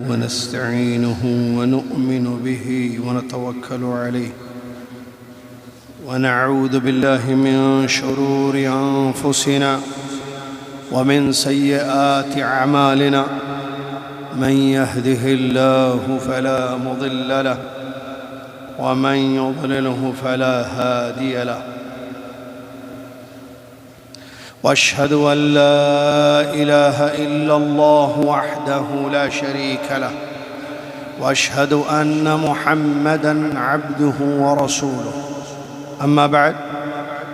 ونستعينه ونؤمن به ونتوكل عليه ونعوذ بالله من شرور أنفسنا ومن سيئات أعمالنا من يهده الله فلا مضل له ومن يضلله فلا هادي له واشهد ان لا اله الا الله وحده لا شريك له واشهد ان محمدا عبده ورسوله اما بعد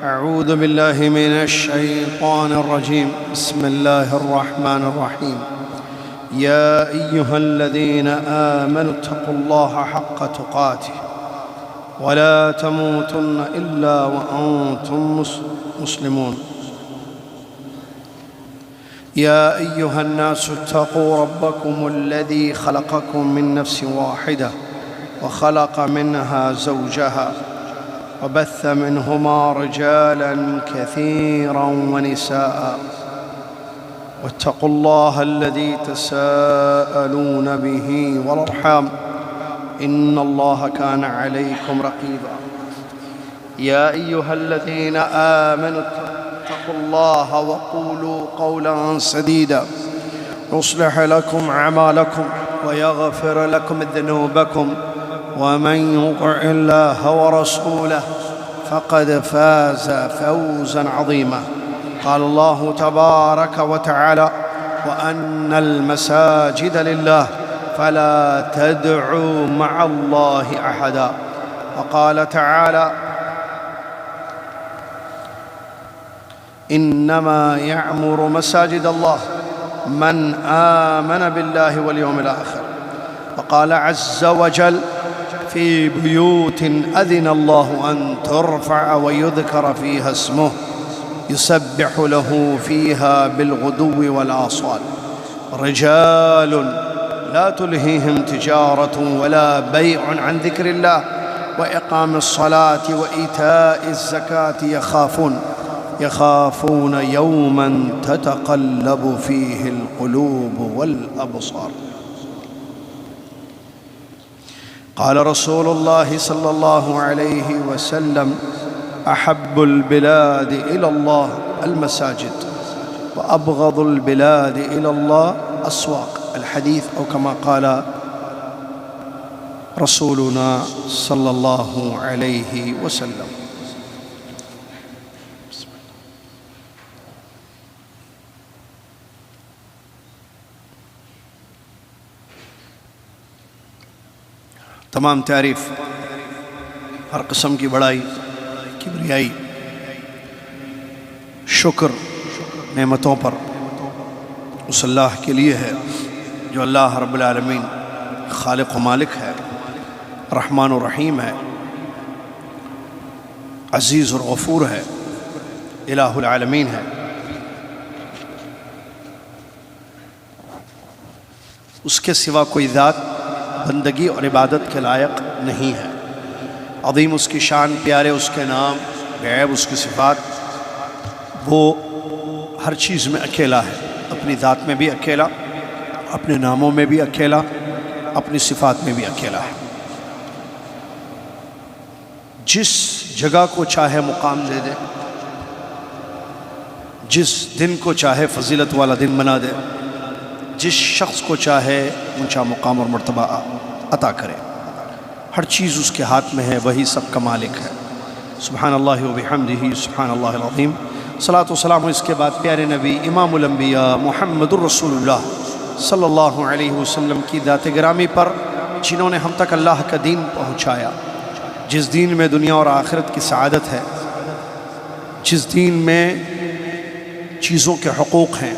اعوذ بالله من الشيطان الرجيم بسم الله الرحمن الرحيم يا ايها الذين امنوا اتقوا الله حق تقاته ولا تموتن الا وانتم مسلمون يا أيها الناس اتقوا ربكم الذي خلقكم من نفس واحدة وخلق منها زوجها وبث منهما رجالا كثيرا ونساء واتقوا الله الذي تساءلون به والأرحام إن الله كان عليكم رقيبا يا أيها الذين آمنوا اتقوا الله وقولوا قولا سديدا يصلح لكم أعمالكم ويغفر لكم ذنوبكم ومن يطع الله ورسوله فقد فاز فوزا عظيما قال الله تبارك وتعالى وأن المساجد لله فلا تدعوا مع الله أحدا وقال تعالى إنما يعمر مساجد الله من آمن بالله واليوم الآخر وقال عز وجل في بيوت أذن الله أن ترفع ويذكر فيها اسمه يسبح له فيها بالغدو والآصال رجال لا تلهيهم تجارة ولا بيع عن ذكر الله وإقام الصلاة وإيتاء الزكاة يخافون يوما تتقلب فيه القلوب والأبصار قال رسول الله صلى الله عليه وسلم أحب البلاد إلى الله المساجد وأبغض البلاد إلى الله أسواق الحديث أو كما قال رسولنا صلى الله عليه وسلم تمام تعریف ہر قسم کی بڑائی کبریائی شکر نعمتوں پر اس اللہ کے لیے ہے جو اللہ رب العالمین خالق و مالک ہے رحمان و رحیم ہے عزیز اور غفور ہے الہ العالمین ہے اس کے سوا کوئی ذات بندگی اور عبادت کے لائق نہیں ہے عظیم اس کی شان پیارے اس کے نام غیب اس کی صفات وہ ہر چیز میں اکیلا ہے اپنی ذات میں بھی اکیلا اپنے ناموں میں بھی اکیلا اپنی صفات میں بھی اکیلا ہے جس جگہ کو چاہے مقام دے دے جس دن کو چاہے فضیلت والا دن بنا دے جس شخص کو چاہے اونچا مقام اور مرتبہ عطا کرے ہر چیز اس کے ہاتھ میں ہے وہی سب کا مالک ہے سبحان اللہ و بحمدہ سبحان اللہ العظیم صلاۃ و سلام اس کے بعد پیارے نبی امام الانبیاء محمد الرسول اللہ صلی اللہ علیہ وسلم کی ذات گرامی پر جنہوں نے ہم تک اللہ کا دین پہنچایا جس دین میں دنیا اور آخرت کی سعادت ہے جس دین میں چیزوں کے حقوق ہیں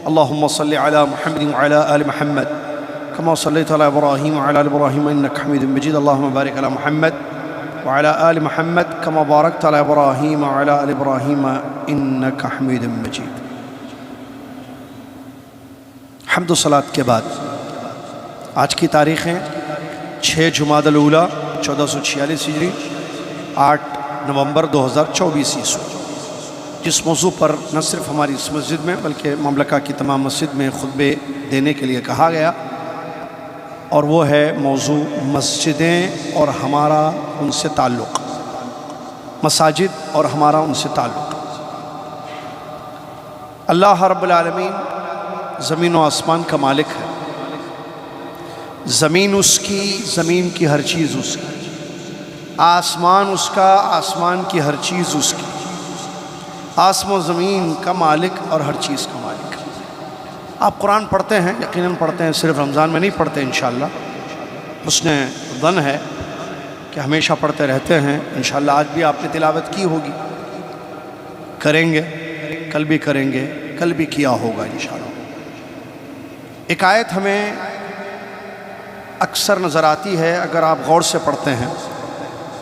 اللهم صل على محمد وعلى آل محمد كما صليت على إبراهيم وعلى آل إبراهيم إنك حميد مجيد اللهم بارك على محمد وعلى آل محمد كما باركت على إبراهيم وعلى آل إبراهيم إنك حميد مجيد حمد و صلاة کے بعد آج کی تاریخیں 6 جمادی الاولیٰ 1446 ہجری 8 نومبر 2024 عیسوی جس موضوع پر نہ صرف ہماری اس مسجد میں بلکہ مملکہ کی تمام مسجد میں خطبے دینے کے لیے کہا گیا اور وہ ہے موضوع مسجدیں اور ہمارا ان سے تعلق، مساجد اور ہمارا ان سے تعلق۔ اللہ رب العالمین زمین و آسمان کا مالک ہے، زمین اس کی، زمین کی ہر چیز اس کی، آسمان اس کا، آسمان کی ہر چیز اس کی، آسمان و زمین کا مالک اور ہر چیز کا مالک۔ آپ قرآن پڑھتے ہیں، یقیناً پڑھتے ہیں، صرف رمضان میں نہیں پڑھتے انشاءاللہ، حسن ظن ہے کہ ہمیشہ پڑھتے رہتے ہیں، انشاءاللہ آج بھی آپ نے تلاوت کی ہوگی، کریں گے، کل بھی کریں گے، کل بھی کیا ہوگا انشاءاللہ۔ ایک آیت ہمیں اکثر نظر آتی ہے اگر آپ غور سے پڑھتے ہیں،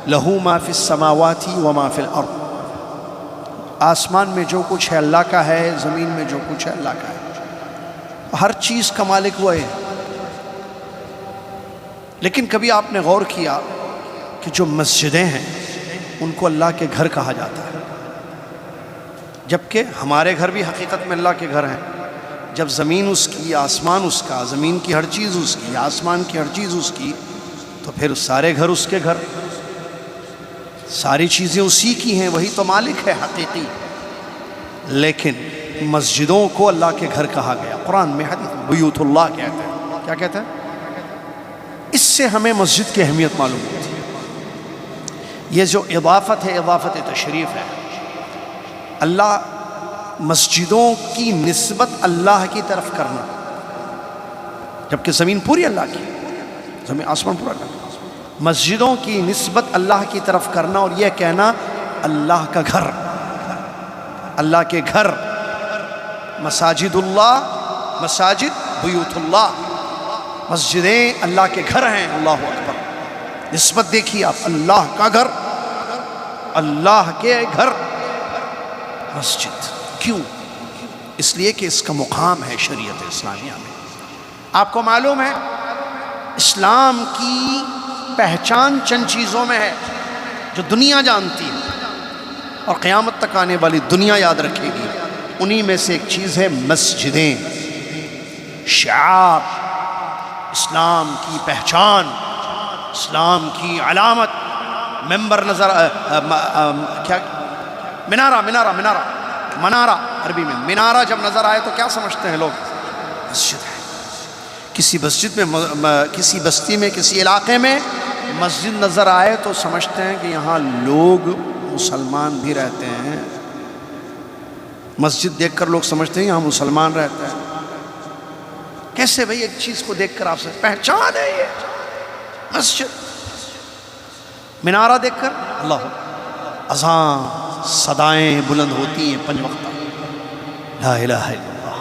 لہو ما فی السماوات و ما فی الارض، آسمان میں جو کچھ ہے اللہ کا ہے، زمین میں جو کچھ ہے اللہ کا ہے، ہر چیز کا مالک وہ ہے۔ لیکن کبھی آپ نے غور کیا کہ جو مسجدیں ہیں ان کو اللہ کے گھر کہا جاتا ہے، جبکہ ہمارے گھر بھی حقیقت میں اللہ کے گھر ہیں۔ جب زمین اس کی، آسمان اس کا، زمین کی ہر چیز اس کی، آسمان کی ہر چیز اس کی، تو پھر سارے گھر اس کے گھر، ساری چیزیں اسی کی ہیں، وہی تو مالک ہے حقیقی۔ لیکن مسجدوں کو اللہ کے گھر کہا گیا، قرآن میں حدیث بیوت اللہ کہتے ہیں۔ کیا کہتے ہیں؟ اس سے ہمیں مسجد کی اہمیت معلوم ہوتی ہے۔ یہ جو اضافت ہے، اضافت تشریف ہے، اللہ مسجدوں کی نسبت اللہ کی طرف کرنا، جبکہ زمین پوری اللہ کی، زمین آسمان پورا اللہ کی، مسجدوں کی نسبت اللہ کی طرف کرنا اور یہ کہنا اللہ کا گھر، اللہ کے گھر، مساجد اللہ، مساجد بیوت اللہ، مسجدیں اللہ کے گھر ہیں۔ اللہ اکبر، نسبت دیکھیے آپ، اللہ کا گھر، اللہ کے گھر، مسجد۔ کیوں؟ اس لیے کہ اس کا مقام ہے شریعت اسلامیہ میں۔ آپ کو معلوم ہے اسلام کی پہچان چند چیزوں میں ہے جو دنیا جانتی ہے اور قیامت تک آنے والی دنیا یاد رکھے گی، انہی میں سے ایک چیز ہے مسجدیں، شعار، اسلام کی پہچان، اسلام کی علامت۔ ممبر نظر کیا، منارہ، منارہ، منارہ، منارہ عربی میں منارہ جب نظر آئے تو کیا سمجھتے ہیں لوگ؟ مسجد ہے۔ کسی مسجد میں، کسی بستی میں، کسی علاقے میں مسجد نظر آئے تو سمجھتے ہیں کہ یہاں لوگ مسلمان بھی رہتے ہیں۔ مسجد دیکھ کر لوگ سمجھتے ہیں یہاں مسلمان رہتے ہیں۔ کیسے بھئی؟ ایک چیز کو دیکھ کر آپ سے پہچان ہے یہ مسجد۔ منارہ دیکھ کر اللہ، اذان، صدائیں بلند ہوتی ہیں 5 وقت، لا الہ الا اللہ،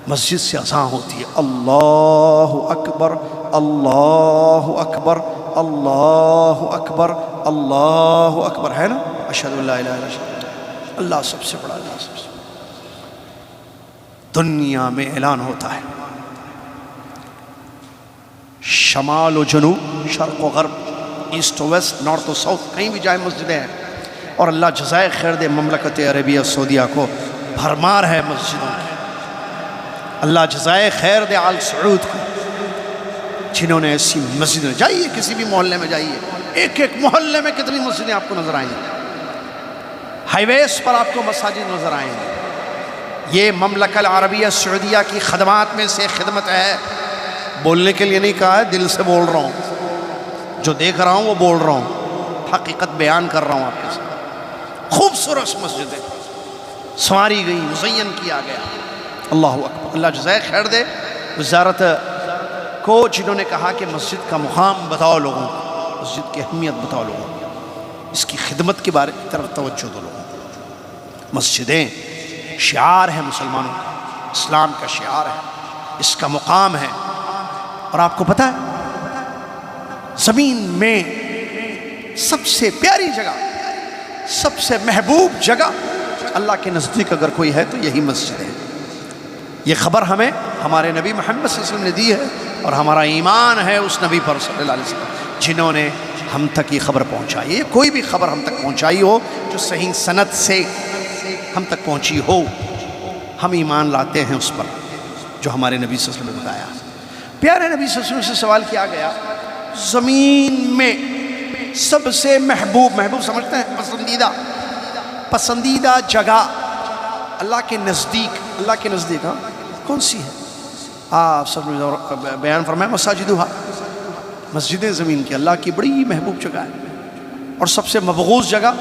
مسجد سے اذان ہوتی ہے، اللہ اکبر، اللہ اکبر، اللہ اکبر، اللہ اکبر، ہے نا؟ اشہد ان لا الہ الا اللہ، اللہ سب سے بڑا، اللہ سب سے دنیا میں اعلان ہوتا ہے، شمال و جنوب، شرق و غرب، ایسٹ و ویسٹ، نارتھ و ساؤتھ، کہیں بھی جائے مسجدیں ہیں۔ اور اللہ جزائے خیر دے مملکت عربیہ سعودیہ کو، بھرمار ہے مسجدوں کی۔ اللہ جزائے خیر دے آل سعود کو، جنہوں نے ایسی مسجدیں، جائیے کسی بھی محلے میں جائیے، ایک ایک محلے میں کتنی مسجدیں آپ کو نظر آئیں گی، ہائی ویز پر آپ کو مساجد نظر آئیں گی۔ یہ مملکت عربیہ سعودیہ کی خدمات میں سے خدمت ہے، بولنے کے لیے نہیں کہا ہے، دل سے بول رہا ہوں، جو دیکھ رہا ہوں وہ بول رہا ہوں، حقیقت بیان کر رہا ہوں آپ کے ساتھ۔ خوبصورت مسجدیں سنواری گئی، مزین کیا گیا، اللہ اکبر۔ اللہ جزائے خیر دے وزارت کو، جنہوں نے کہا کہ مسجد کا مقام بتاؤ لوگوں کو، مسجد کی اہمیت بتاؤ لوگوں کو، اس کی خدمت کے بارے کی طرف توجہ دو لوگوں کو۔ مسجدیں شعار ہے مسلمانوں کا، اسلام کا شعار ہے، اس کا مقام ہے۔ اور آپ کو پتہ ہے زمین میں سب سے پیاری جگہ، سب سے محبوب جگہ اللہ کے نزدیک اگر کوئی ہے تو یہی مسجد ہے۔ یہ خبر ہمیں ہمارے نبی محمد صلی اللہ علیہ وسلم نے دی ہے، اور ہمارا ایمان ہے اس نبی پر صلی اللہ علیہ وسلم جنہوں نے ہم تک یہ خبر پہنچائی ہے۔ کوئی بھی خبر ہم تک پہنچائی ہو جو صحیح سند سے ہم تک پہنچی ہو، ہم ایمان لاتے ہیں اس پر جو ہمارے نبی صلی اللہ علیہ وسلم نے بتایا۔ پیارے نبی صلی اللہ علیہ وسلم سے سوال کیا گیا زمین میں سب سے محبوب سمجھتے ہیں پسندیدہ جگہ اللہ کے نزدیک ہاں کون سی ہے؟ آپ سب نے بیان فرمایا مساجدہا، مسجدیں زمین کی اللہ کی بڑی محبوب جگہ ہے، اور سب سے مبغوض جگہ،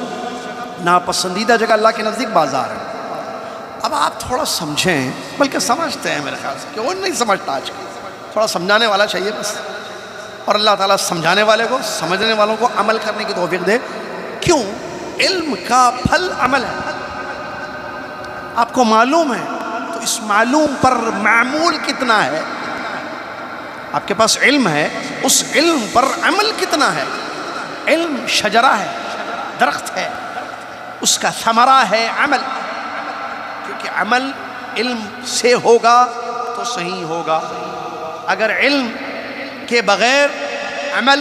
ناپسندیدہ جگہ اللہ کے نزدیک بازار ہے۔ اب آپ تھوڑا سمجھیں، بلکہ سمجھتے ہیں میرے خیال سے کہ وہ نہیں سمجھتا، آج کل تھوڑا سمجھانے والا چاہیے بس، اور اللہ تعالیٰ سمجھانے والے کو، سمجھنے والوں کو عمل کرنے کی توفیق دے۔ کیوں؟ علم کا پھل عمل ہے، آپ کو معلوم ہے تو اس معلوم پر معمول کتنا ہے؟ آپ کے پاس علم ہے، اس علم پر عمل کتنا ہے؟ علم شجرہ ہے، درخت ہے، اس کا ثمرہ ہے عمل، کیونکہ عمل علم سے ہوگا تو صحیح ہوگا، اگر علم کے بغیر عمل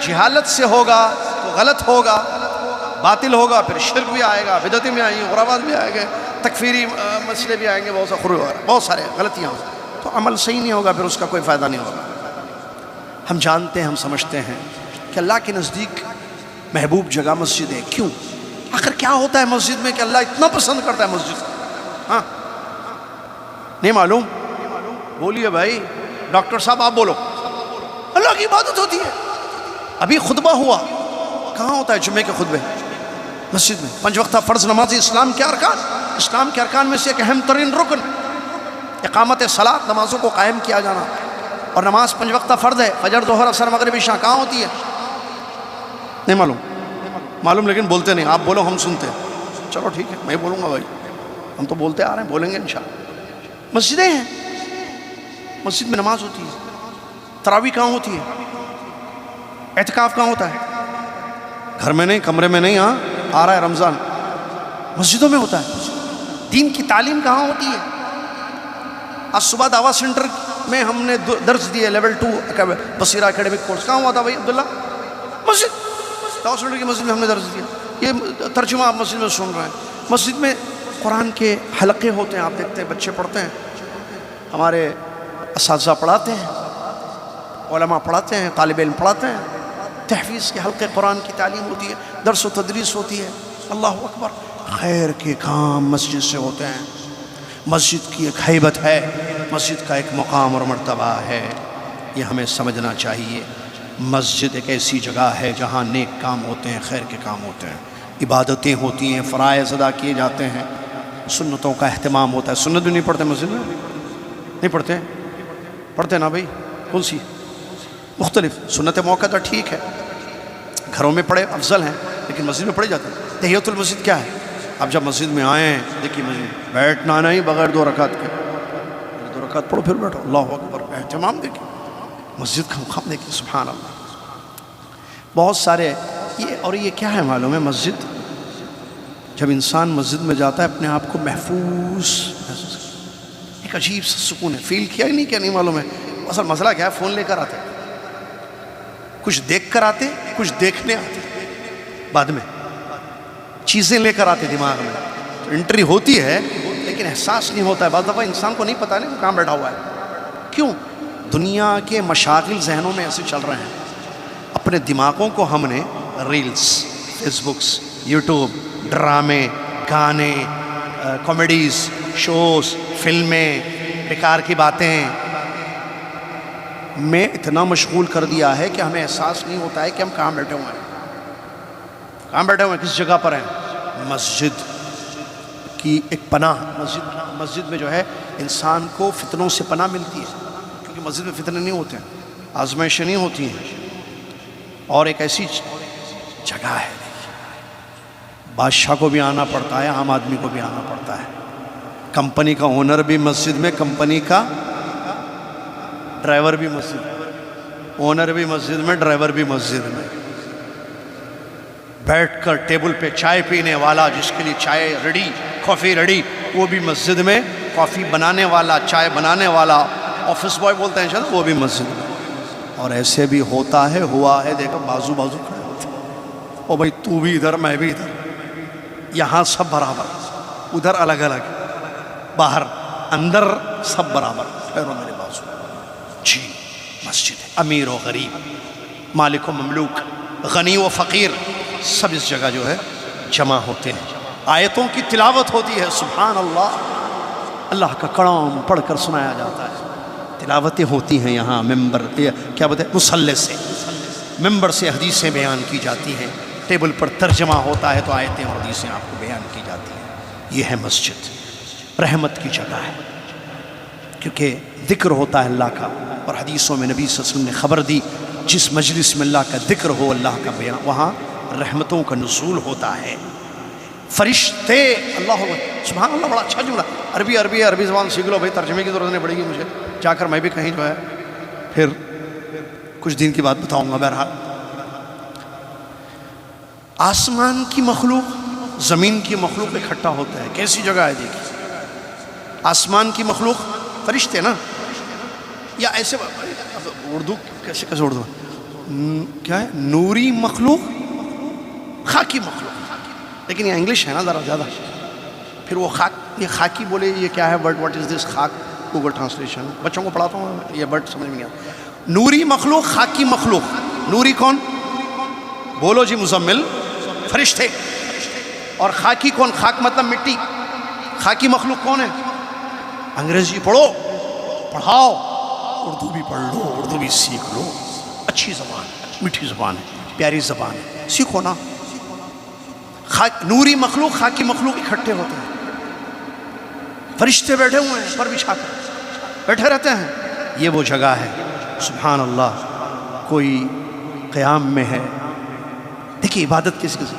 جہالت سے ہوگا تو غلط ہوگا، باطل ہوگا، پھر شرک بھی آئے گا، بدعتیں بھی آئیں گی، خرافات بھی آئیں گے، تکفیری مسئلے بھی آئیں گے، بہت سارے غلطیاں ہوں، تو عمل صحیح نہیں ہوگا، پھر اس کا کوئی فائدہ نہیں ہوگا۔ ہم جانتے ہیں، ہم سمجھتے ہیں کہ اللہ کے نزدیک محبوب جگہ مسجد ہے۔ کیوں؟ آخر کیا ہوتا ہے مسجد میں کہ اللہ اتنا پسند کرتا ہے مسجد؟ ہاں نہیں معلوم؟ بولیے بھائی، ڈاکٹر صاحب آپ بولو۔ اللہ کی عبادت ہوتی ہے۔ ابھی خطبہ ہوا، کہاں ہوتا ہے جمعے کے خطبے؟ مسجد میں۔ 5 وقتہ فرض نماز اسلام کے ارکان میں سے ایک اہم ترین رکن اقامت صلاۃ، نمازوں کو قائم کیا جانا، اور نماز 5 وقتہ فرض ہے، فجر، ظہر، عصر، مغرب، عشاء، کہاں ہوتی ہے؟ نہیں معلوم لیکن بولتے نہیں، آپ بولو ہم سنتے ہیں۔ چلو ٹھیک ہے، میں بولوں گا بھائی، ہم تو بولتے آ رہے ہیں، بولیں گے انشاءاللہ۔ مسجدیں ہیں، مسجد میں نماز ہوتی ہے۔ تراویح کہاں ہوتی ہے؟ اعتکاف کہاں ہوتا ہے؟ گھر میں نہیں، کمرے میں نہیں، ہاں آ رہا ہے رمضان، مسجدوں میں ہوتا ہے۔ دین کی تعلیم کہاں ہوتی ہے؟ آج صبح دعویٰ سینٹر میں ہم نے درس دیے، لیول 2 بصیرہ اکیڈمک کورس، کہاں ہوا تھا بھائی عبداللہ؟ مسجد، دعویٰ سینٹر کی مسجد میں ہم نے درس دیا۔ یہ ترجمہ آپ مسجد میں سن رہے ہیں۔ مسجد میں قرآن کے حلقے ہوتے ہیں، آپ دیکھتے ہیں بچے پڑھتے ہیں، ہمارے اساتذہ پڑھاتے ہیں، علماء پڑھاتے ہیں، طالب علم پڑھاتے ہیں، تحفیظ کے حلقے قرآن کی تعلیم ہوتی ہے، درس و تدریس ہوتی ہے۔ اللہ اکبر، خیر کے کام مسجد سے ہوتے ہیں۔ مسجد کی ایک ہیبت ہے، مسجد کا ایک مقام اور مرتبہ ہے، یہ ہمیں سمجھنا چاہیے۔ مسجد ایک ایسی جگہ ہے جہاں نیک کام ہوتے ہیں، خیر کے کام ہوتے ہیں، عبادتیں ہوتی ہیں، فرائض ادا کیے جاتے ہیں، سنتوں کا اہتمام ہوتا ہے۔ سنت بھی نہیں پڑھتے مسجد میں؟ نہیں پڑھتے نا بھائی؟ کون سی؟ مختلف سنت موقع ٹھیک ہے، گھروں میں پڑھے افضل ہیں، لیکن مسجد میں پڑھے جاتے ہیں۔ تحیۃ المسجد کیا ہے؟ اب جب مسجد میں آئیں، دیکھیے مسجد بیٹھنا نہیں بغیر 2 رکعت کے، 2 رکعت پڑھو پھر بیٹھو، اللہ اکبر، اہتمام دیکھیے، مسجد کا مقام دیکھیے، سبحان اللہ۔ بہت سارے یہ کیا ہے معلوم ہے؟ مسجد، جب انسان مسجد میں جاتا ہے اپنے آپ کو محفوظ، ایک عجیب سا سکون ہے۔ فیل کیا نہیں، کیا نہیں معلوم ہے؟ اصل مسئلہ کیا ہے؟ فون لے کر آتے، کچھ دیکھ کر آتے، کچھ دیکھنے آتے، بعد میں چیزیں لے کر آتے دماغ میں، تو انٹری ہوتی ہے لیکن احساس نہیں ہوتا ہے۔ بعض دفعہ انسان کو نہیں پتہ نہیں وہ کہاں بیٹھا ہوا ہے۔ کیوں؟ دنیا کے مشاغل ذہنوں میں ایسے چل رہے ہیں، اپنے دماغوں کو ہم نے ریلز، فیس بکس، یوٹیوب، ڈرامے، گانے، کامیڈیز، شوز، فلمیں، بیکار کی باتیں میں اتنا مشغول کر دیا ہے کہ ہمیں احساس نہیں ہوتا ہے کہ ہم کہاں بیٹھے ہوئے ہیں، کس جگہ پر ہیں۔ مسجد کی ایک پناہ، مسجد میں جو ہے انسان کو فتنوں سے پناہ ملتی ہے، کیونکہ مسجد میں فتنے نہیں ہوتے ہیں، آزمائشیں نہیں ہوتی ہیں، اور ایک ایسی جگہ ہے، بادشاہ کو بھی آنا پڑتا ہے، عام آدمی کو بھی آنا پڑتا ہے، کمپنی کا اونر بھی مسجد میں، کمپنی کا ڈرائیور بھی مسجد میں، اونر بھی مسجد میں، ڈرائیور بھی مسجد میں، بیٹھ کر ٹیبل پہ چائے پینے والا، جس کے لیے چائے ریڈی، کافی ریڈی، وہ بھی مسجد میں، کافی بنانے والا، چائے بنانے والا، آفس بوائے بولتے ہیں شاید، وہ بھی مسجد میں۔ اور ایسے بھی ہوتا ہے، ہوا ہے، دیکھو بازو کھڑے ہوتے ہیں، او بھائی تو بھی ادھر میں بھی ادھر، یہاں سب برابر، ادھر الگ الگ، باہر اندر سب برابر، ٹھہرو میرے بازو، جی مسجد ہے. امیر و غریب، مالک و مملوک، غنی و فقیر، سب اس جگہ جو ہے جمع ہوتے ہیں. آیتوں کی تلاوت ہوتی ہے. سبحان اللہ، اللہ کا کلام پڑھ کر سنایا جاتا ہے. تلاوتیں ہوتی ہیں یہاں. ممبر کیا بولتے ہیں، مصلی سے، ممبر سے حدیثیں بیان کی جاتی ہیں. ٹیبل پر ترجمہ ہوتا ہے تو آیتیں اور حدیثیں آپ کو بیان کی جاتی ہیں. یہ ہے مسجد، رحمت کی جگہ ہے، کیونکہ ذکر ہوتا ہے اللہ کا. اور حدیثوں میں نبی صلی اللہ علیہ وسلم نے خبر دی، جس مجلس میں اللہ کا ذکر ہو، اللہ کا بیان، وہاں رحمتوں کا نزول ہوتا ہے. فرشتے، اللہ سبحان اللہ، بڑا اچھا جملہ. عربی زبان سیکھ لو بھائی، ترجمے کی ضرورت نہیں پڑے گی مجھے. جا کر میں بھی کہیں جو ہے پھر کچھ دن کی بات بتاؤں گا. بہرحال آسمان کی مخلوق، زمین کی مخلوق اکٹھا ہوتا ہے. کیسی جگہ ہے دیکھیے. آسمان کی مخلوق فرشتے نا، یا ایسے اردو کیسے اردو کیا ہے، نوری مخلوق، خاکی مخلوق. لیکن یہ انگلش ہے نا ذرا زیادہ. پھر وہ یہ خاکی بولے، یہ کیا ہے ورڈ، واٹ از دس خاک؟ گوگل ٹرانسلیشن بچوں کو پڑھاتا ہوں، یہ ورڈ سمجھ میں نہیں آتا. نوری مخلوق، خاکی مخلوق. نوری کون؟ بولو جی مزمل. فرشتے. اور خاکی کون؟ خاک مطلب مٹی. خاکی مخلوق کون ہے؟ انگریزی پڑھو، پڑھاؤ، اردو بھی پڑھ لو، اردو بھی سیکھ لو. اچھی زبان، میٹھی زبان ہے، پیاری زبان ہے، سیکھو نا. نوری مخلوق، خاکی مخلوق اکٹھے ہوتے ہیں. فرشتے بیٹھے ہوئے ہیں پر بچھا کر بیٹھے رہتے ہیں. یہ وہ جگہ ہے. سبحان اللہ. کوئی قیام میں ہے. دیکھیے عبادت کس کس،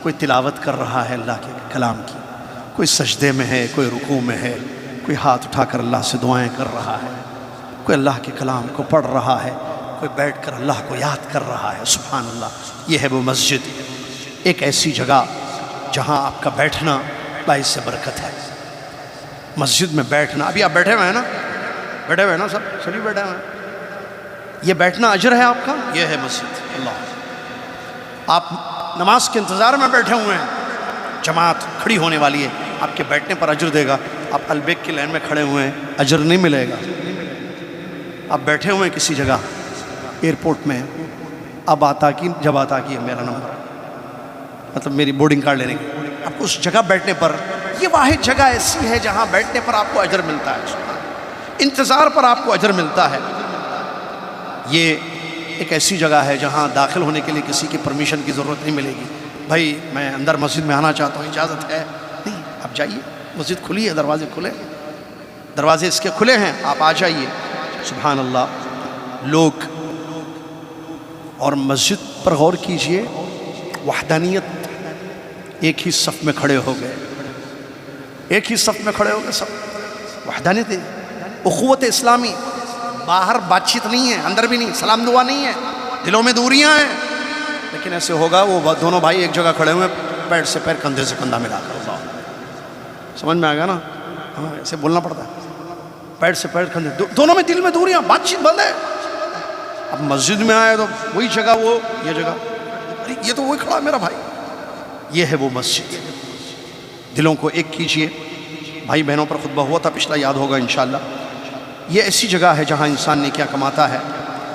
کوئی تلاوت کر رہا ہے اللہ کے کلام کی، کوئی سجدے میں ہے، کوئی رکوع میں ہے، کوئی ہاتھ اٹھا کر اللہ سے دعائیں کر رہا ہے، کوئی اللہ کے کلام کو پڑھ رہا ہے، کوئی بیٹھ کر اللہ کو یاد کر رہا ہے. سبحان اللہ. یہ ہے وہ مسجد، ایک ایسی جگہ جہاں آپ کا بیٹھنا باعث سے برکت ہے. مسجد میں بیٹھنا، ابھی آپ بیٹھے ہوئے ہیں نا، بیٹھے ہوئے ہیں نا، سبھی بیٹھے ہوئے ہیں. یہ بیٹھنا اجر ہے آپ کا. یہ ہے مسجد. اللہ، آپ نماز کے انتظار میں بیٹھے ہوئے ہیں، جماعت کھڑی ہونے والی ہے، آپ کے بیٹھنے پر اجر دے گا. آپ البیک کی لائن میں کھڑے ہوئے ہیں، اجر نہیں ملے گا. آپ بیٹھے ہوئے ہیں کسی جگہ، ایئرپورٹ میں، اب جب آتا کہ میرا نمبر، مطلب میری بورڈنگ کارڈ لینے کی، آپ کو اس جگہ بیٹھنے پر، یہ واحد جگہ ایسی ہے جہاں بیٹھنے پر آپ کو اجر ملتا ہے، انتظار پر آپ کو اجر ملتا ہے. یہ ایک ایسی جگہ ہے جہاں داخل ہونے کے لیے کسی کی پرمیشن کی ضرورت نہیں ملے گی. بھائی میں اندر مسجد میں آنا چاہتا ہوں، اجازت ہے؟ نہیں، آپ جائیے، مسجد کھلی ہے، دروازے کھلے، دروازے اس کے کھلے ہیں، آپ آ جائیے. سبحان اللہ. لوگ، اور مسجد پر غور کیجئے، وحدانیت، ایک ہی صف میں کھڑے ہو گئے، ایک ہی صف میں کھڑے ہو گئے سب. وحدانیت، اخوت اسلامی. باہر بات چیت نہیں ہے، اندر بھی نہیں، سلام دعا نہیں ہے، دلوں میں دوریاں ہیں. لیکن ایسے ہوگا وہ دونوں بھائی ایک جگہ کھڑے ہوئے، پیر سے پیر، کندھے سے کندھا ملا کر. اللہ، سمجھ میں آ گیا نا؟ ہمیں ایسے بولنا پڑتا ہے، پیر سے پیر، کندھے، دونوں میں دل میں دوریاں، بات چیت بند ہے. اب مسجد میں آئے تو وہی جگہ، وہ یہ جگہ، یہ تو وہی کھڑا میرا بھائی. یہ ہے وہ مسجد. دلوں کو ایک کیجئے. بھائی بہنوں پر خطبہ ہوا تھا پچھلا، یاد ہوگا انشاءاللہ. یہ ایسی جگہ ہے جہاں انسان نیکیاں کماتا ہے.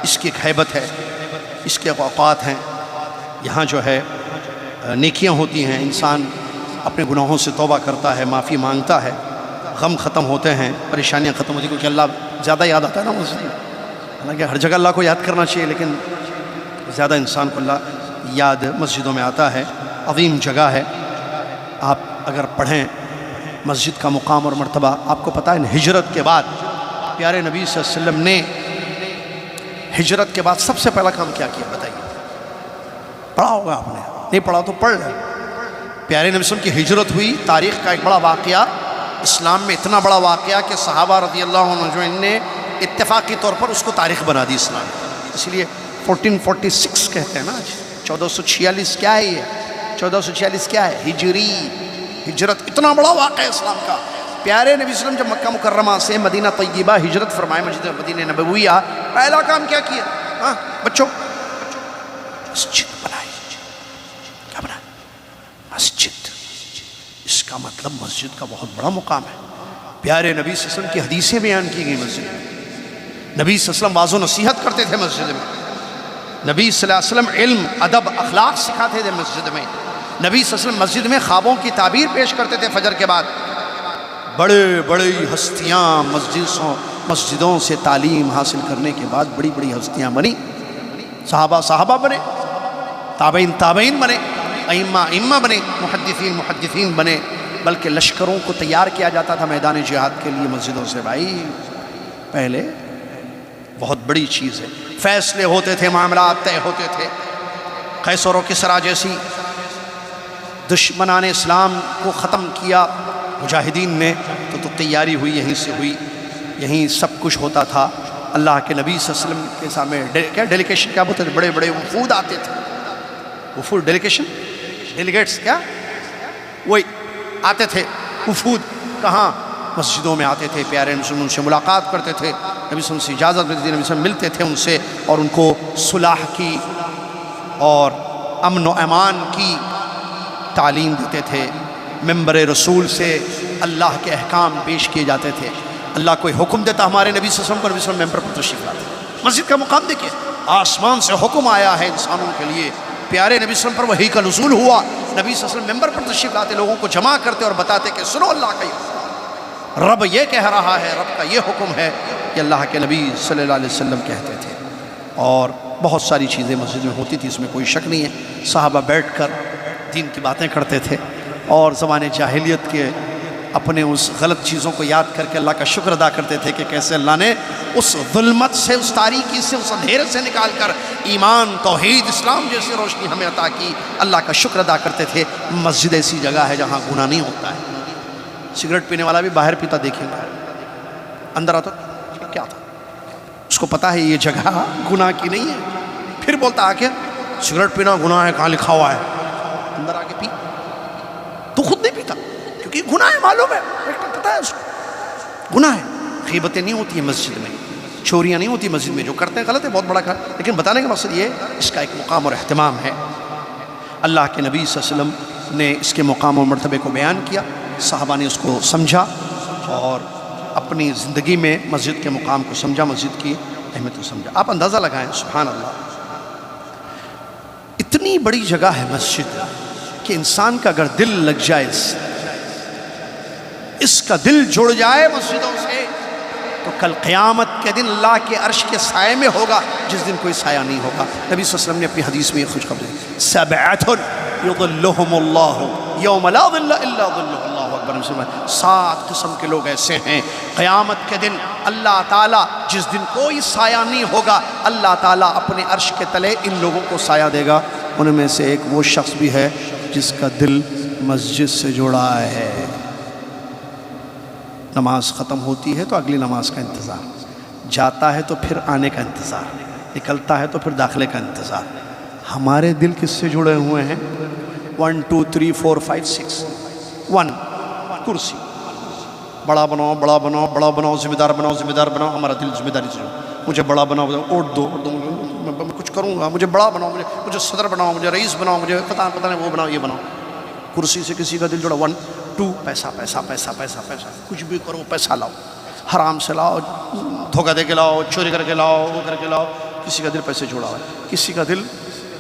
اس کی ایک ہیبت ہے، اس کے اوقات ہیں. یہاں جو ہے نیکیاں ہوتی ہیں، انسان اپنے گناہوں سے توبہ کرتا ہے، معافی مانگتا ہے، غم ختم ہوتے ہیں، پریشانیاں ختم ہوتی ہیں، کیونکہ اللہ زیادہ یاد آتا ہے نا مسجد میں. حالانکہ ہر جگہ اللہ کو یاد کرنا چاہیے، لیکن زیادہ انسان کو اللہ یاد مسجدوں میں آتا ہے. عظیم جگہ ہے. آپ اگر پڑھیں مسجد کا مقام اور مرتبہ، آپ کو پتہ ہے ہجرت کے بعد پیارے نبی صلی اللہ علیہ وسلم نے ہجرت کے بعد سب سے پہلا کام کیا کیا؟ بتائیے. پڑھا ہوگا آپ نے، نہیں پڑھا تو پڑھ لیں. پیارے نبی صلی اللہ علیہ وسلم کی ہجرت ہوئی، تاریخ کا ایک بڑا واقعہ، اسلام میں اتنا بڑا واقعہ کہ صحابہ رضی اللہ عنہ نے اتفاقی طور پر اس کو تاریخ بنا دی اسلام. اس لیے 1446 کہتے ہیں نا. 1446 کیا ہے؟ یہ 1446 کیا ہے؟ ہجری. ہجرت اتنا بڑا واقعہ ہے اسلام کا. پیارے نبی صلی اللہ علیہ وسلم جب مکہ مکرمہ سے مدینہ طیبہ ہجرت فرمائے، مسجد مدینہ نبویہ، پہلا کام کیا کیا؟ ہاں بچوں، مسجد بنائی. کیا بنائی؟ مسجد. اس کا مطلب مسجد کا بہت بڑا مقام ہے. پیارے نبی صلی اللہ علیہ وسلم کی حدیثیں بیان کی گئی مسجد میں. نبی صلی اللہ علیہ وسلم واضح و نصیحت کرتے تھے مسجد میں، نبی صلی اللہ علیہ وسلم علم ادب اخلاق سکھاتے تھے مسجد میں، نبی صلی اللہ علیہ وسلم مسجد میں خوابوں کی تعبیر پیش کرتے تھے فجر کے بعد۔ بڑے بڑی ہستیاں مسجدوں سے تعلیم حاصل کرنے کے بعد بڑی بڑی ہستیاں بنی، صحابہ بنے، تابعین بنے، ائمہ بنے، محدثین بنے، بلکہ لشکروں کو تیار کیا جاتا تھا میدان جہاد کے لیے مسجدوں سے۔ بھائی پہلے بہت بڑی چیز ہے، فیصلے ہوتے تھے، معاملات طے ہوتے تھے۔ قیصر و کسریٰ جیسی دشمنان اسلام کو ختم کیا مجاہدین نے، تو تیاری ہوئی، یہیں سے ہوئی، یہیں سب کچھ ہوتا تھا۔ اللہ کے نبی صلی اللہ علیہ وسلم کے سامنے کیا ڈیلیگیشن کیا بولتے تھے، بڑے بڑے وفود آتے تھے، وفود ڈیلیگیشن ڈیلیگیٹس کیا وہی آتے تھے، وفود کہاں مسجدوں میں آتے تھے، پیارے رسول ان سے ملاقات کرتے تھے، نبی صلی اللہ علیہ وسلم سے اجازت ملتی تھی، نبی صلی اللہ علیہ وسلم ملتے تھے ان سے اور ان کو صلح کی اور امن و امان کی تعلیم دیتے تھے۔ ممبر رسول سے اللہ کے احکام پیش کیے جاتے تھے، اللہ کوئی حکم دیتا ہمارے نبی صلی اللہ علیہ وسلم کو، نبی صلی اللہ علیہ وسلم ممبر پر تشریف لاتے۔ مسجد کا مقام دیکھیے، آسمان سے حکم آیا ہے انسانوں کے لیے، پیارے نبی صلی اللہ علیہ وسلم پر وحی کا نزول ہوا، نبی صلی اللہ علیہ وسلم ممبر پر تشریف لاتے، لوگوں کو جمع کرتے اور بتاتے کہ سنو اللہ کا یہ حکم، رب یہ کہہ رہا ہے، رب کا یہ حکم ہے کہ اللہ کے نبی صلی اللہ علیہ وسلم کہتے تھے۔ اور بہت ساری چیزیں مسجد میں ہوتی تھی، اس میں کوئی شک نہیں ہے۔ صحابہ بیٹھ کر دین کی باتیں کرتے تھے اور زمانے جاہلیت کے اپنے اس غلط چیزوں کو یاد کر کے اللہ کا شکر ادا کرتے تھے کہ کیسے اللہ نے اس ظلمت سے، اس تاریکی سے، اس اندھیرے سے نکال کر ایمان، توحید، اسلام جیسی روشنی ہمیں عطا کی۔ اللہ کا شکر ادا کرتے تھے۔ مسجد ایسی جگہ ہے جہاں گناہ نہیں ہوتا ہے۔ سگریٹ پینے والا بھی باہر پیتا دیکھیں گے، اندر آتا کیا تھا، اس کو پتا ہے یہ جگہ گناہ کی نہیں ہے، پھر بولتا آ کے سگریٹ پینا گناہ ہے، کہاں لکھا ہوا ہے، اندر آ کے پی، تو خود نہیں پیتا کیونکہ گناہ ہے، معلوم ہے، پتا ہے اس کو گناہ ہے۔ غیبتیں نہیں ہوتی ہیں مسجد میں، چوریاں نہیں ہوتی مسجد میں، جو کرتے ہیں غلط ہے، بہت بڑا کار، لیکن بتانے کا مقصد یہ اس کا ایک مقام اور اہتمام ہے۔ اللہ کے نبی صلی اللہ علیہ وسلم نے اس کے مقام اور مرتبے کو بیان کیا، صحابہ نے اس کو سمجھا اور اپنی زندگی میں مسجد کے مقام کو سمجھا، مسجد کی اہمیت کو سمجھا۔ آپ اندازہ لگائیں، سبحان اللہ، اتنی بڑی جگہ ہے مسجد کہ انسان کا اگر دل لگ جائے، اس کا دل جڑ جائے مسجدوں سے، تو کل قیامت کے دن اللہ کے عرش کے سائے میں ہوگا، جس دن کوئی سایہ نہیں ہوگا۔ نبی صلی اللہ علیہ وسلم نے اپنی حدیث میں یہ خوشخبری دی، سبعۃ یظلھم اللہ یوم لا ظل الا ظلہ، اللہ اکبر۔ 7 قسم کے لوگ ایسے ہیں قیامت کے دن اللہ تعالیٰ، جس دن کوئی سایہ نہیں ہوگا، اللہ تعالیٰ اپنے عرش کے تلے ان لوگوں کو سایہ دے گا۔ ان میں سے ایک وہ شخص بھی ہے جس کا دل مسجد سے جڑا ہے۔ نماز ختم ہوتی ہے تو اگلی نماز کا انتظار، جاتا ہے تو پھر آنے کا انتظار، نکلتا ہے تو پھر داخلے کا انتظار۔ ہمارے دل کس سے جڑے ہوئے ہیں؟ 1 2 3 4 5 6 1 کرسی، بڑا بناؤ، بڑا بناؤ، بڑا بناؤ، ذمہ دار بناؤ، ذمہ دار بناؤ۔ ہمارا دل ذمہ داری سے مجھے بڑا بناؤ، اوٹ دو، میں کچھ کروں گا، مجھے بڑا بناؤ، مجھے صدر بناؤ، مجھے رئیس بناؤ، مجھے پتہ نہیں وہ بناؤ، یہ بناؤ۔ کرسی سے کسی کا دل جڑا۔ 1 2 پیسہ پیسہ پیسہ پیسہ پیسہ، کچھ بھی کرو پیسہ لاؤ، حرام سے لاؤ، دھوکہ دے کے لاؤ، چوری کر کے لاؤ، وہ کر کے لاؤ۔ کسی کا دل پیسے جڑا ہوا ہے، کسی کا دل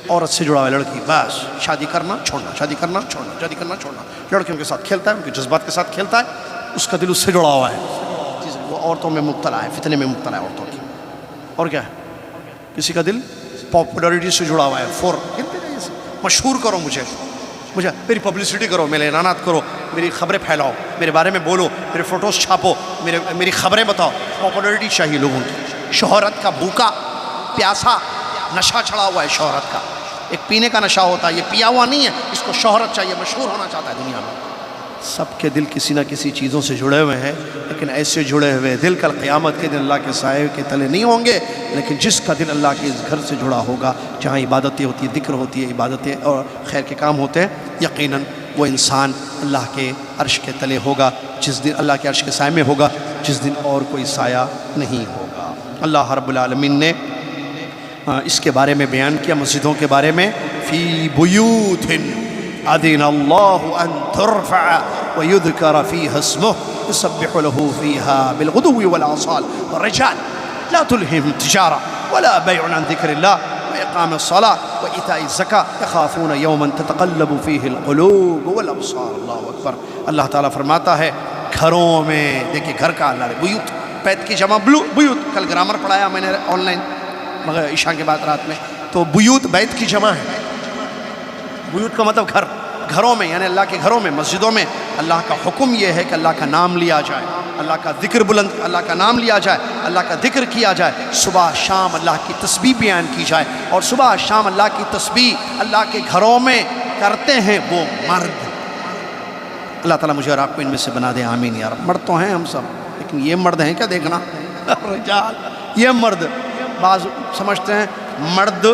عورت سے جڑا ہوا ہے، لڑکی، بس شادی کرنا چھوڑنا، شادی کرنا چھوڑنا، شادی کرنا چھوڑنا، لڑکیوں کے ساتھ کھیلتا ہے، ان کے جذبات کے ساتھ کھیلتا ہے، اس کا دل اس سے جڑا ہوا ہے۔ وہ عورتوں میں مبتلا ہے، فتنے میں مبتلا ہے عورتوں کی۔ اور کیا ہے؟ کسی کا دل پاپولرٹی سے جڑا ہوا ہے، مشہور کرو مجھے، میری پبلسٹی کرو، میرے اعلانات کرو، میری خبریں پھیلاؤ، میرے بارے میں بولو، میرے فوٹوز چھاپو، میری خبریں بتاؤ۔ پاپولرٹی چاہیے لوگوں کی، شہرت کا بھوکا پیاسا نشہ چڑھا ہوا ہے شہرت کا۔ ایک پینے کا نشہ ہوتا ہے، یہ پیا ہوا نہیں ہے، اس کو شہرت چاہیے، مشہور ہونا چاہتا ہے دنیا میں۔ سب کے دل کسی نہ کسی چیزوں سے جڑے ہوئے ہیں، لیکن ایسے جڑے ہوئے دل کل قیامت کے دن اللہ کے سائے کے تلے نہیں ہوں گے، لیکن جس کا دل اللہ کے اس گھر سے جڑا ہوگا، جہاں عبادتیں ہوتی ہیں، ذکر ہوتی ہے، عبادتیں اور خیر کے کام ہوتے ہیں، یقیناً وہ انسان اللہ کے عرش کے تلے ہوگا، جس دن اللہ کے عرش کے سائے میں ہوگا، جس دن اور کوئی سایہ نہیں ہوگا۔ اللہ رب العالمین نے اس کے بارے میں بیان کیا، مسجدوں کے بارے میں، فی بیوت اذن اللہ ان ترفع ویذکر فیہا اسمہ یسبح لہ فیہا بالغدو والآصال رجال۔ لا تلہہم تجارہ ولا بیع عن ذکر اللہ وإقام الصلاة وإیتاء الزکاة یخافون یوما تتقلب فیہ القلوب والابصار۔ اللہ اکبر۔ اللہ تعالیٰ فرماتا ہے گھروں میں، دیکھیں گھر کا اللہ نے بیوت، بیت کی جمع بیوت، کل گرامر پڑھایا میں نے آن لائن مگر عشاء کے بعد رات میں، تو بیوت بیت کی جمع ہے۔ بیوت کا مطلب گھر، گھروں میں یعنی اللہ کے گھروں میں، مسجدوں میں اللہ کا حکم یہ ہے کہ اللہ کا نام لیا جائے، اللہ کا ذکر بلند، اللہ کا نام لیا جائے، اللہ کا ذکر کیا جائے، صبح شام اللہ کی تسبیح بیان کی جائے، اور صبح شام اللہ کی تسبیح اللہ کے گھروں میں کرتے ہیں وہ مرد۔ اللہ تعالیٰ مجھے اور آپ کو ان میں سے بنا دے، آمین یا رب۔ مرد تو ہیں ہم سب، لیکن یہ مرد ہیں کیا دیکھنا، رجال، یہ مرد۔ بعض سمجھتے ہیں مرد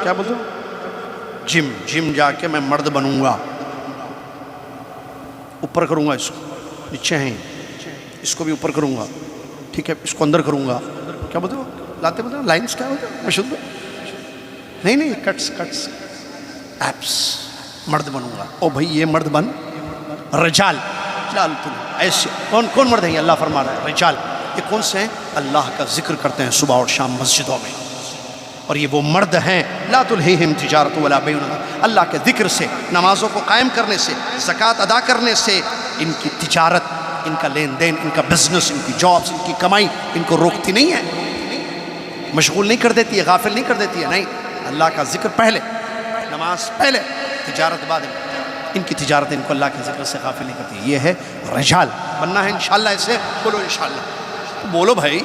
کیا بولتے ہیں، جم جا کے میں مرد بنوں گا، اوپر کروں گا، اس کو نیچے ہیں، اس کو بھی اوپر کروں گا، ٹھیک ہے، اس کو اندر کروں گا، کیا بولتے ہو لاتے بولتے ہو لائنس کیا ہوتے ہیں مشہور، نہیں کٹس ایپس، مرد بنوں گا۔ او بھائی یہ مرد بن، رجال، ایسے کون مرد ہیں؟ اللہ فرما رہا ہے رجال، یہ کون سے ہیں؟ اللہ کا ذکر کرتے ہیں صبح اور شام مسجدوں میں، اور یہ وہ مرد ہیں لا تلہہم تجارت ولا بیع، اللہ کے ذکر سے، نمازوں کو قائم کرنے سے، زکوٰۃ ادا کرنے سے ان کی تجارت، ان کا لین دین، ان کا بزنس، ان کی جابس، ان کی کمائی ان کو روکتی نہیں ہے، مشغول نہیں کر دیتی ہے، غافل نہیں کر دیتی ہے، نہیں، اللہ کا ذکر پہلے، نماز پہلے، تجارت بعد میں، ان کی تجارت ان کو اللہ کے ذکر سے غافل نہیں کرتی۔ یہ ہے رجال بننا ہے انشاءاللہ، ایسے بولو انشاءاللہ، بولو بھائی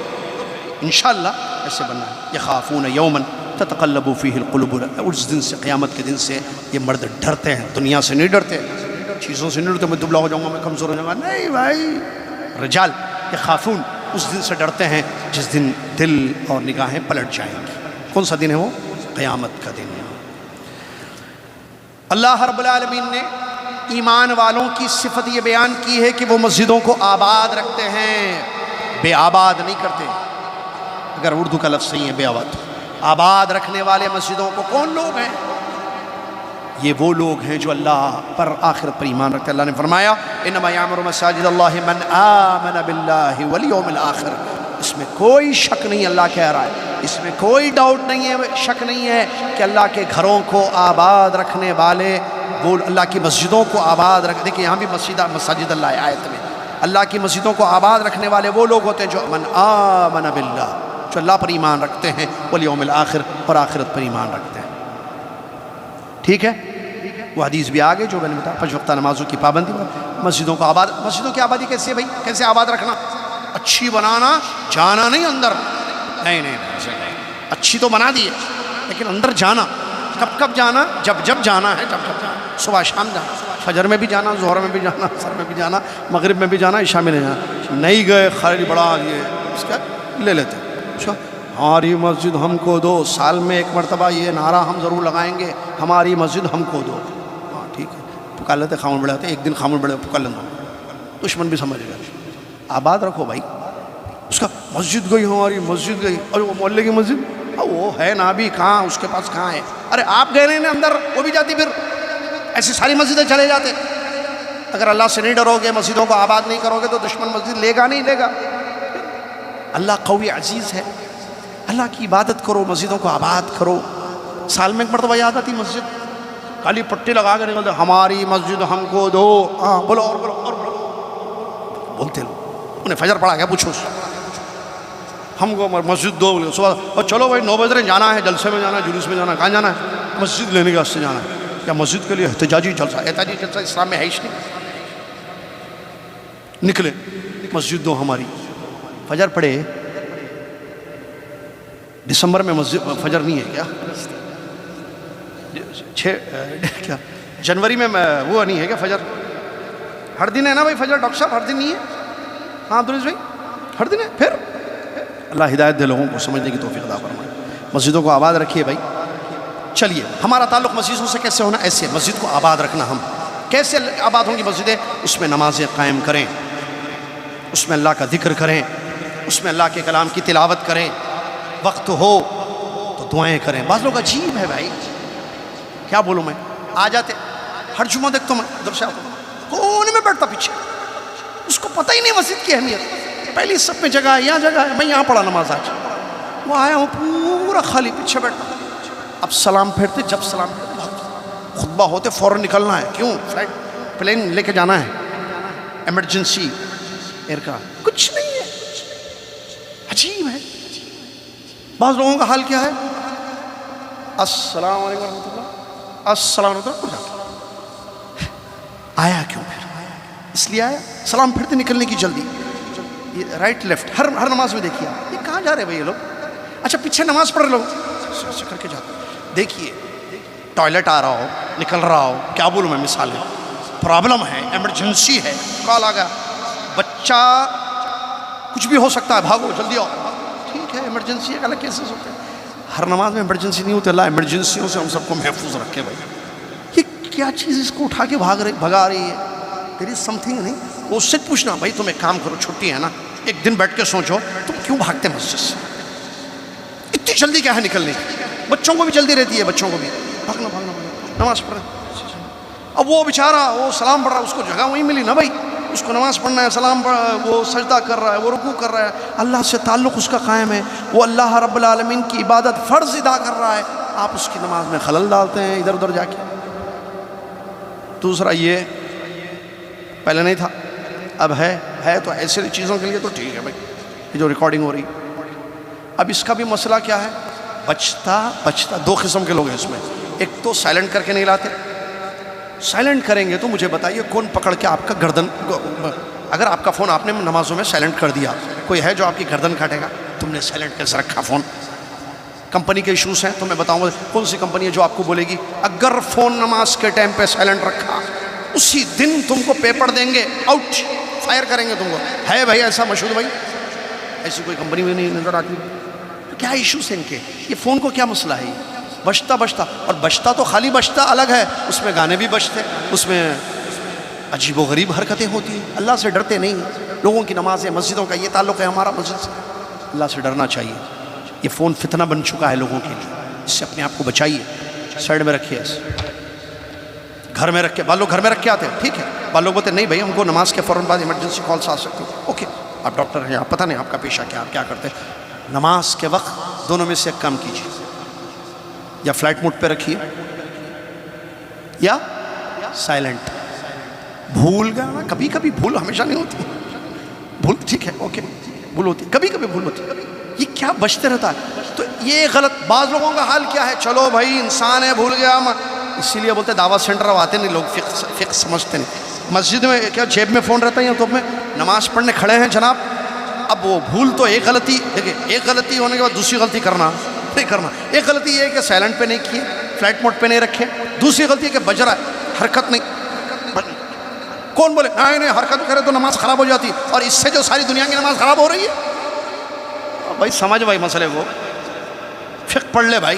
انشاءاللہ ایسے بننا ہے۔ یخافون یوما تتقلب فیہ القلوب، اس دن سے، قیامت کے دن سے یہ مرد ڈرتے ہیں، دنیا سے نہیں ڈرتے، چیزوں سے نہیں ڈرتے، میں دبلا ہو جاؤں گا، میں کمزور ہو جاؤں گا، نہیں بھائی، رجال یخافون اس دن سے ڈرتے ہیں جس دن دل اور نگاہیں پلٹ جائیں گی۔ کون سا دن ہے وہ؟ قیامت کا دن ہے۔ اللہ رب العالمین نے ایمان والوں کی صفت یہ بیان کی ہے کہ وہ مسجدوں کو آباد رکھتے ہیں، بے آباد نہیں کرتے۔ اگر اردو کا لفظ صحیح ہے، بے آباد، آباد رکھنے والے مسجدوں کو کون لوگ ہیں؟ یہ وہ لوگ ہیں جو اللہ پر، آخرت پر ایمان رکھتے ہیں۔ اللہ نے فرمایا انما یعمر مساجد اللہ من آمن باللہ والیوم الآخر، اس میں کوئی شک نہیں، اللہ کہہ رہا ہے، اس میں کوئی ڈاؤٹ نہیں ہے، شک نہیں ہے کہ اللہ کے گھروں کو آباد رکھنے والے، وہ اللہ کی مسجدوں کو آباد رکھ، دیکھیں یہاں بھی مساجد اللہ ہے آیت میں، اللہ کی مسجدوں کو آباد رکھنے والے وہ لوگ ہوتے ہیں جو من آمن باللہ، جو اللہ پر ایمان رکھتے ہیں، والیوم الآخر، اور آخرت پر ایمان رکھتے ہیں۔ ٹھیک ہے، وہ حدیث بھی آگے جو میں نے بتایا، 5 وقتہ نمازوں کی پابندی، مسجدوں کو آباد، مسجدوں کی آبادی کیسے ہے بھائی، کیسے آباد رکھنا؟ اچھی بنانا، جانا نہیں اندر، نہیں، اچھی تو بنا دی ہے لیکن اندر جانا، کب جانا؟ جب جانا ہے، جب جانا، صبح شام جانا، فجر میں بھی جانا، ظہر میں بھی جانا، عصر میں بھی جانا، مغرب میں بھی جانا، عشاء میں نہیں جانا۔ نہیں گئے خالی بڑا یہ اس کا لے لیتے، ہماری مسجد ہم کو دو، سال میں ایک مرتبہ یہ نعرہ ہم ضرور لگائیں گے، ہماری مسجد ہم کو دو، ہاں ٹھیک ہے، پکار لیتے، خامن بڑے ہوتے، ایک دن خامن بڑے پکار لینا، دشمن بھی سمجھ گیا۔ آباد رکھو بھائی، اس کا مسجد گئی، ہماری مسجد گئی، اور وہ محلے کی مسجد وہ ہے نا بھی کہاں، اس کے پاس کہاں ہے؟ ارے آپ گئے نہیں نا اندر، وہ بھی جاتی، پھر ایسی ساری مسجدیں چلے جاتے۔ اگر اللہ سے نہیں ڈرو گے، مسجدوں کو آباد نہیں کرو گے تو دشمن مسجد لے گا نہیں لے گا۔ اللہ قوی عزیز ہے، اللہ کی عبادت کرو، مسجدوں کو آباد کرو۔ سال میں ایک مرتبہ یاد آتی مسجد، کالی پٹی لگا کے نکلتے، ہماری مسجد ہم کو دو، ہاں بولو اور بولو اور بولو، بولتے لوگ، انہیں فجر پڑھا گیا پوچھو ہم کو مسجد دو، صبح اور چلو بھائی 9 بجے جانا ہے، جلسے میں جانا ہے، جلوس میں جانا ہے، کہاں جانا ہے؟ مسجد لینے کے واسطے جانا ہے۔ کیا مسجد کے لیے احتجاجی جلسہ اسلام میں ہے ہی نہیں؟ نکلے مسجد دو ہماری، فجر پڑھے، دسمبر میں مسجد فجر نہیں ہے کیا؟ جنوری میں وہ نہیں ہے کیا فجر؟ ہر دن ہے نا بھائی فجر، ڈاکٹر صاحب ہر دن نہیں ہے؟ ہاں عبدالعزیز بھائی ہر دن ہے۔ پھر اللہ ہدایت دے لوگوں کو سمجھنے کی توفیق عطا فرمائے۔ مسجدوں کو آباد رکھیے بھائی۔ چلیے ہمارا تعلق مسجدوں سے کیسے ہونا؟ ایسے مسجد کو آباد رکھنا۔ ہم کیسے آباد ہوں گی مسجدیں؟ اس میں نمازیں قائم کریں، اس میں اللہ کا ذکر کریں، اس میں اللہ کے کلام کی تلاوت کریں، وقت ہو تو دعائیں کریں۔ بعض لوگ عجیب ہے بھائی، کیا بولوں میں، آ جاتے ہر جمعہ دیکھتا ہوں میں ادھر سے آتا ہوں، کونے میں بیٹھتا پیچھے، اس کو پتہ ہی نہیں مسجد کی اہمیت، پہلی سب میں جگہ ہے، یہاں جگہ ہے، میں یہاں پڑھا نماز آج، وہ آیا ہوں پورا خالی، پیچھے بیٹھا، اب سلام پھیرتے، جب سلام پھیرتے خطبہ ہوتے فوراً نکلنا ہے، کیوں؟ فلائٹ پلین لے کے جانا ہے، ایمرجنسی ایئر کا کچھ نہیں ہے. عجیب ہے. بعض لوگوں کا حال کیا ہے، السلام علیکم ورحمۃ اللہ، السلام علیکم، آیا کیوں پھر؟ اس لیے آیا سلام پھرتے نکلنے کی جلدی، یہ رائٹ لیفٹ ہر نماز میں دیکھیے یہ کہاں جا رہے بھائی یہ لوگ؟ اچھا پیچھے نماز پڑھ رہے لوگ کر کے جاتے. دیکھیے ٹوائلٹ آ رہا ہو، نکل رہا ہو، کیا بولوں میں مثال ہے، پرابلم ہے، ایمرجنسی ہے، کال آ گیا، بچہ کچھ بھی ہو سکتا ہے، بھاگو جلدی آؤ. ٹھیک ہے ایمرجنسی ہے، الگ کیسز ہوتے ہیں. ہر نماز میں ایمرجنسی نہیں ہوتی. اللہ ایمرجنسیوں سے ہم سب کو محفوظ رکھے بھائی. یہ کیا چیز اس کو اٹھا کے بھگا رہی ہے؟ دیر از سم تھنگ. نہیں وہ اس سے پوچھنا بھائی تم ایک کام کرو، چھٹی ہے نا، ایک دن بیٹھ کے سوچو تم کیوں بھاگتے مسجد سے، اتنی جلدی کیا ہے نکلنے کی؟ بچوں کو بھی جلدی رہتی ہے، بچوں کو بھی بھاگنا نماز پڑھ رہے. اب وہ بیچارہ وہ سلام پڑھ رہا ہے، اس کو جگہ وہیں ملی نا بھائی، اس کو نماز پڑھنا ہے، سلام پڑھ، وہ سجدہ کر رہا ہے، وہ رکوع کر رہا ہے، اللہ سے تعلق اس کا قائم ہے، وہ اللہ رب العالمین کی عبادت فرض ادا کر رہا ہے. آپ اس کی نماز میں خلل ڈالتے ہیں ادھر ادھر جا کے. دوسرا یہ پہلے نہیں تھا، اب ہے تو ایسے چیزوں کے لیے تو ٹھیک ہے بھائی، یہ جو ریکارڈنگ ہو رہی. اب اس کا بھی مسئلہ کیا ہے، بچتا دو قسم کے لوگ ہیں اس میں. ایک تو سائلنٹ کر کے نہیں لاتے. سائلنٹ کریں گے تو مجھے بتائیے کون پکڑ کے آپ کا گردن، اگر آپ کا فون آپ نے نمازوں میں سائلنٹ کر دیا، کوئی ہے جو آپ کی گردن کاٹے گا؟ تم نے سائلنٹ کیسے رکھا فون؟ کمپنی کے ایشوز ہیں تو میں بتاؤں گا کون سی کمپنی ہے جو آپ کو بولے گی اگر فون نماز کے ٹائم پہ سائلنٹ رکھا اسی دن تم کو پیپر دیں گے، آؤٹ، فائر کریں گے تم کو. ہے بھائی ایسا مشہور بھائی؟ ایسی کوئی کمپنی میں نہیں نظر آتی. کیا ایشوز ہیں ان کے؟ یہ فون کو کیا مسئلہ ہے؟ بجتا اور بجتا تو خالی بجتا الگ ہے، اس میں گانے بھی بجتے، اس میں عجیب و غریب حرکتیں ہوتی ہیں. اللہ سے ڈرتے نہیں. لوگوں کی نمازیں، مسجدوں کا یہ تعلق ہے ہمارا مسجد سے. اللہ سے ڈرنا چاہیے. یہ فون فتنہ بن چکا ہے لوگوں کے لیے، اس سے اپنے آپ کو بچائیے. سائڈ میں رکھیے، گھر میں رکھ کے، بعض لوگ گھر میں رکھ کے آتے ہیں، ٹھیک ہے. بعض لوگ بولتے ہیں نہیں بھائی ہم کو نماز کے فوراً بعد ایمرجنسی کالس آ سکتی ہیں. اوکے آپ ڈاکٹر ہیں، آپ پتہ نہیں آپ کا پیشہ کیا، آپ کیا کرتے ہیں. نماز کے وقت دونوں میں سے ایک کام کیجیے، یا فلائٹ موڈ پہ رکھیے یا سائلنٹ. بھول گیا نا، کبھی کبھی بھول ہمیشہ نہیں ہوتی، بھول ٹھیک ہے اوکے بھول ہوتی، کبھی کبھی بھول ہوتی. یہ کیا بچتے رہتا ہے؟ تو یہ غلط. بعض لوگوں کا حال کیا ہے، چلو بھائی انسان ہے بھول گیا، اسی لیے بولتے دعوت سینٹر اب آتے نہیں لوگ، فقہ سمجھتے نہیں. مسجد میں کیا جیب میں فون رہتا ہے یا تو میں نماز پڑھنے کھڑے ہیں جناب. اب وہ بھول تو ایک غلطی، دیکھیں ایک غلطی ہونے کے بعد دوسری غلطی کرنا نہیں کرنا. ایک غلطی یہ ہے کہ سائلنٹ پہ نہیں کیے، فلائٹ موڈ پہ نہیں رکھے. دوسری غلطی ہے کہ بج رہا ہے، حرکت نہیں. کون بولے نہیں حرکت کرے تو نماز خراب ہو جاتی، اور اس سے جو ساری دنیا کی نماز خراب ہو رہی ہے. بھائی سمجھ بھائی مسئلے کو، فقہ پڑھ لے بھائی،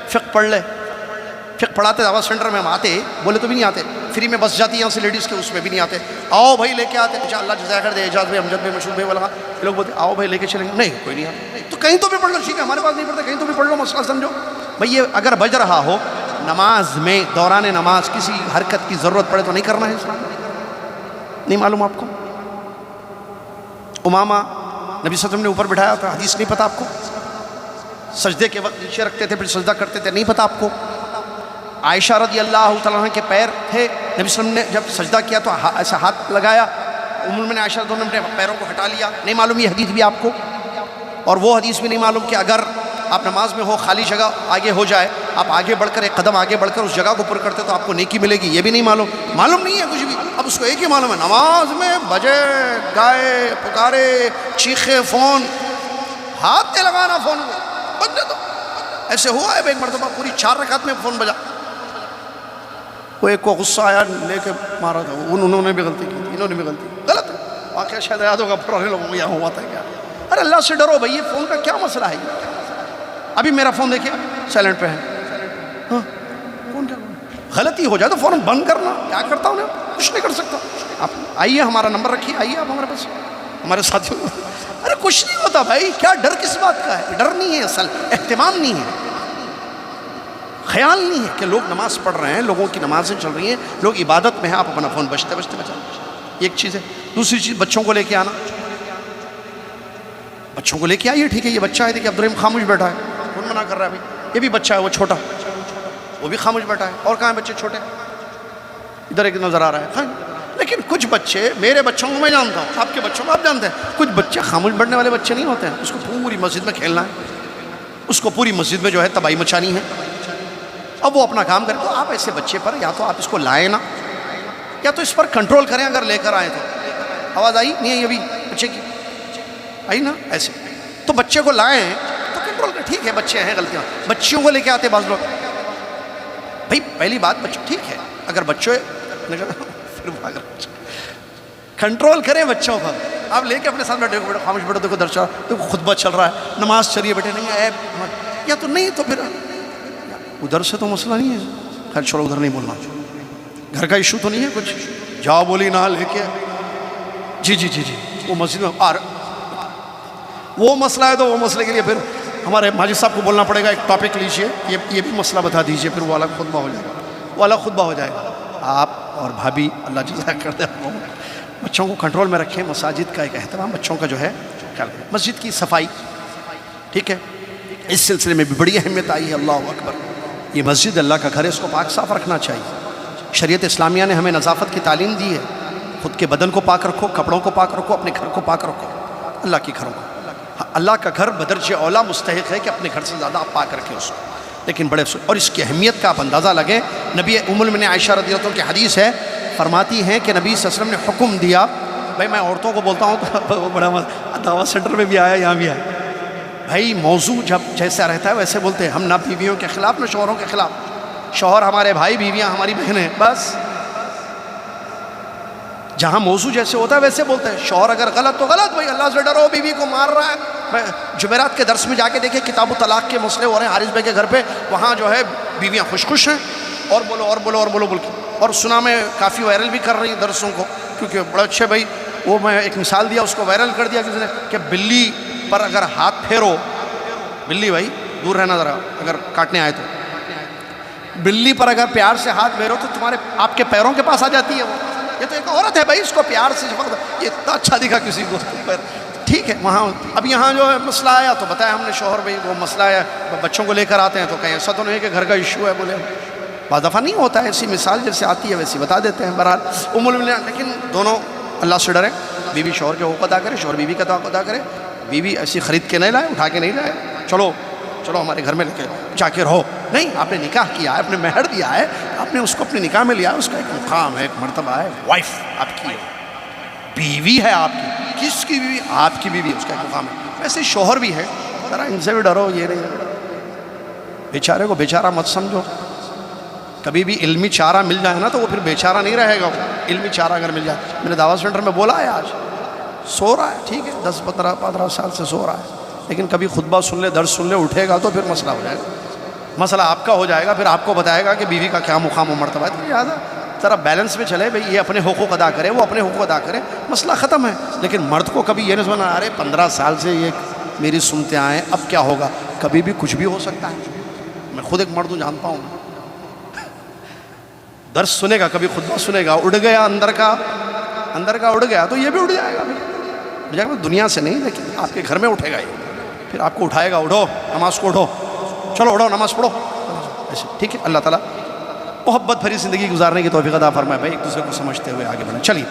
فقہ پڑھ لے. فقہ پڑھاتے دعوت سینٹر میں ہم آتے، بولے تو بھی نہیں آتے، فری میں بس جاتی یہاں سے لیڈیز کے، اس میں بھی نہیں آتے. آؤ بھائی لے کے آتے، اچھا اللہ جزائے خیر دے، اعجاز بھائی، امجد بھائی، مشہور بھائی والا لوگ بولتے آؤ بھائی لے کے چلیں گے. نہیں کوئی نہیں آتا. تو کہیں تو بھی پڑھ لو، ٹھیک ہے ہمارے پاس نہیں پڑھتے، کہیں تو بھی پڑھ لو، مسئلہ سمجھو. بھائی یہ اگر بج رہا ہو نماز میں، دوران نماز کسی حرکت کی ضرورت پڑے تو نہیں کرنا ہے اسلام. نہیں معلوم آپ کو؟ امامہ نبی صلی اللہ علیہ وسلم نے اوپر بٹھایا تھا، حدیث نہیں پتہ آپ کو؟ سجدے کے وقت نیچے رکھتے تھے پھر سجدہ کرتے تھے، نہیں پتہ آپ کو؟ عائشہ رضی اللہ تعالیٰ عنہ کے پیر تھے، نبی صلی اللہ علیہ وسلم نے جب سجدہ کیا تو ایسا ہاتھ لگایا، ام المؤمنین عائشہ رضی اللہ عنہ نے اپنے پیروں کو ہٹا لیا. نہیں معلوم یہ حدیث بھی آپ کو؟ اور وہ حدیث بھی نہیں معلوم کہ اگر آپ نماز میں ہو، خالی جگہ آگے ہو جائے، آپ آگے بڑھ کر ایک قدم آگے بڑھ کر اس جگہ کو پر کرتے تو آپ کو نیکی ملے گی. یہ بھی نہیں معلوم. معلوم نہیں ہے کچھ بھی. اب اس کو ایک ہی معلوم ہے، نماز میں بجے گائے پکارے چیخے فون، ہاتھ نہیں لگانا فون کو، بجنے دو. ایسے ہوا ہے ایک مرتبہ پوری 4 رکعت میں فون بجا. وہ ایک کو غصہ آیا لے کے مارا تھا، انہوں نے بھی غلطی کی تھی، انہوں نے بھی غلطی. غلط ہے واقعہ، شاید یاد ہوگا پرانے لوگوں کو یہاں ہوا تھا کیا. ارے اللہ سے ڈرو بھائی، یہ فون کا کیا مسئلہ ہے؟ ابھی میرا فون دیکھیے سائلنٹ پہ ہے، ہاں فون کیا غلطی ہو جائے تو فوراً بند کرنا. کیا کرتا ہوں کچھ نہیں کر سکتا. آپ آئیے، ہمارا نمبر رکھیے، آئیے آپ ہمارے پاس، ہمارے ساتھیوں. ارے کچھ نہیں ہوتا بھائی، کیا ڈر کس بات کا ہے؟ ڈر نہیں ہے، اصل اہتمام نہیں ہے، خیال نہیں ہے کہ لوگ نماز پڑھ رہے ہیں، لوگوں کی نمازیں چل رہی ہیں، لوگ عبادت میں ہیں، آپ اپنا فون بجتے بجتے بچا. ایک چیز ہے. دوسری چیز بچوں کو لے کے آنا. بچوں کو لے کے آئیے، ٹھیک ہے، یہ بچہ ہے، دیکھیے عبدالرحیم خاموش بیٹھا ہے، کون منع کر رہا ہے بھائی؟ یہ بھی بچہ ہے، وہ چھوٹا، وہ بھی خاموش بیٹھا ہے، اور کہاں ہے بچے چھوٹے؟ ادھر ایک نظر آ رہا ہے. لیکن کچھ بچے، میرے بچوں کو میں جانتا ہوں، آپ کے بچوں کو آپ جانتے ہیں، کچھ بچے خاموش بیٹھنے والے بچے نہیں ہوتے ہیں. اس کو پوری مسجد میں کھیلنا ہے، اس کو پوری مسجد میں جو ہے تباہی مچانی ہے. اب وہ اپنا کام کرے. تو آپ ایسے بچے پر یا تو آپ اس کو لائیں نا، یا تو اس پر کنٹرول کریں. اگر لے کر آئیں تو آواز آئی نہیں ہے ابھی بچے کی؟ آئی نا؟ ایسے تو بچے کو لائیں تو کنٹرول کریں. ٹھیک ہے بچے ہیں، غلطیاں بچیوں کو لے کے آتے بعض لوگ. بھائی پہلی بات بچوں، ٹھیک ہے اگر بچوں پھر کنٹرول کریں بچوں کو. آپ لے کے اپنے ساتھ بیٹھے بیٹھے خاموش بیٹھو، دیکھو درس دیکھو خطبہ چل رہا ہے، نماز چل رہی ہے، بیٹھے نہیں ہے یا تو نہیں تو پھر ادھر سے تو مسئلہ نہیں ہے. خیر چھوڑو، ادھر نہیں بولنا، گھر کا ایشو تو نہیں ہے کچھ، جاؤ بولی نہ لے کے جی وہ مسجد میں وہ مسئلہ ہے. تو وہ مسئلے کے لیے پھر ہمارے ماجد صاحب کو بولنا پڑے گا، ایک ٹاپک لیجئے، یہ بھی مسئلہ بتا دیجئے، پھر وہ الگ خطبہ ہو جائے گا، وہ الگ خطبہ ہو جائے گا. آپ اور بھابھی اللہ جزائے کر دے، بچوں کو کنٹرول میں رکھیں. مساجد کا ایک اہتمام بچوں کا جو ہے خیال کریں. مسجد کی صفائی، ٹھیک ہے، اس سلسلے میں بھی بڑی اہمیت آئی ہے. اللہ اکبر، یہ مسجد اللہ کا گھر ہے، اس کو پاک صاف رکھنا چاہیے. شریعت اسلامیہ نے ہمیں نظافت کی تعلیم دی ہے. خود کے بدن کو پاک رکھو، کپڑوں کو پاک رکھو، اپنے گھر کو پاک رکھو. اللہ کے گھروں کو، اللہ کا گھر بدرجہ اولا مستحق ہے کہ اپنے گھر سے زیادہ آپ پاک رکھیں اس کو. لیکن بڑے اور اس کی اہمیت کا آپ اندازہ لگیں. نبی ام المؤمنین عائشہ رضی اللہ عنہ کی حدیث ہے، فرماتی ہیں کہ نبی صلی اللہ علیہ وسلم نے حکم دیا. بھائی میں عورتوں کو بولتا ہوں تو وہ بڑا دعوت سینٹر میں بھی آیا، یہاں بھی آیا. بھائی موضوع جب جیسا رہتا ہے ویسے بولتے ہیں. ہم نہ بیویوں کے خلاف نہ شوہروں کے خلاف. شوہر ہمارے بھائی، بیویاں ہماری بہنیں، بس جہاں موضوع جیسے ہوتا ہے ویسے بولتے ہیں. شوہر اگر غلط تو غلط، بھائی اللہ سے ڈرو، بیوی کو مار رہا ہے. جمعرات کے درس میں جا کے دیکھیں، کتاب الطلاق کے مسئلے ہو رہے ہیں حارث بھائی کے گھر پہ. وہاں جو ہے بیویاں خوش ہیں، اور بولو اور بولو اور بولو بول کے. اور سنا میں کافی وائرل بھی کر رہی ہیں درسوں کو، کیونکہ بڑا اچھے. بھائی وہ میں ایک مثال دیا، اس کو وائرل کر دیا کسی نے، کہ بلی پر اگر ہاتھ پھیرو، بلی بھائی دور رہنا ذرا اگر کاٹنے آئے تو، بلی پر اگر پیار سے ہاتھ پھیرو تو تمہارے آپ کے پیروں کے پاس آ جاتی ہے. وہ یہ تو ایک عورت ہے بھائی، اس کو پیار سے یہ اتنا اچھا دکھا کسی کو، ٹھیک ہے. وہاں اب یہاں جو ہے مسئلہ آیا تو بتایا ہم نے، شوہر بھائی وہ مسئلہ ہے، بچوں کو لے کر آتے ہیں تو کہیں ایسا تو نہیں ہے کہ گھر کا ایشو ہے. بولے بعض دفعہ نہیں ہوتا ہے، ایسی مثال جیسے آتی ہے ویسی بتا دیتے ہیں. بہرحال ام المؤمنین، لیکن دونوں اللہ سے ڈریں. بیوی شوہر کے حقوق ادا کرے، شوہر بیوی کا حقوق ادا کرے. بیوی ایسی خرید کے نہیں لائے، اٹھا کے نہیں لائے، چلو ہمارے گھر میں لے کے جا کے رہو. نہیں، آپ نے نکاح کیا ہے، آپ نے مہر دیا ہے، آپ نے اس کو اپنے نکاح میں لیا ہے، اس کا ایک مقام ہے، ایک مرتبہ ہے. وائف آپ کی ہے، بیوی ہے آپ کی. کس کی بیوی؟ آپ کی بیوی، اس کا ایک مقام ہے. ویسے شوہر بھی ہے، ذرا ان سے بھی ڈرو. یہ نہیں، بیچارے کو بیچارہ مت سمجھو. کبھی بھی علمی چارہ مل جائے نا تو وہ پھر بیچارہ نہیں رہے گا. علمی چارہ اگر مل جائے، میں نے دعوت سینٹر میں بولا ہے، آج سو رہا ہے، ٹھیک ہے، 10-15 سال سے سو رہا ہے، لیکن کبھی خطبہ سن لے، درس سن لے، اٹھے گا تو پھر مسئلہ ہو جائے گا. مسئلہ آپ کا ہو جائے گا، پھر آپ کو بتائے گا کہ بیوی کا کیا مقام و مرتبہ ہے. تو لہٰذا ذرا بیلنس میں چلے. بھئی یہ اپنے حقوق ادا کرے، وہ اپنے حقوق ادا کرے، مسئلہ ختم ہے. لیکن مرد کو کبھی یہ نہیں سمجھنا، ارے 15 سال سے یہ میری سنتے آئے، اب کیا ہوگا؟ کبھی بھی کچھ بھی ہو سکتا ہے. میں خود ایک مرد ہوں، جانتا ہوں. درس سنے گا، کبھی خطبہ سنے گا، اڑ گیا اندر کا اڑ گیا تو یہ بھی اڑ جائے گا. دنیا سے نہیں، لیکن آپ کے گھر میں اٹھے گا. یہ پھر آپ کو اٹھائے گا، اٹھو نماز کو، اٹھو چلو اٹھو نماز پڑھو. ایسے ٹھیک ہے. اللہ تعالیٰ محبت بھری زندگی گزارنے کی توفیق عطا فرمائے. بھائی ایک دوسرے کو سمجھتے ہوئے آگے بڑھیں. چلیے،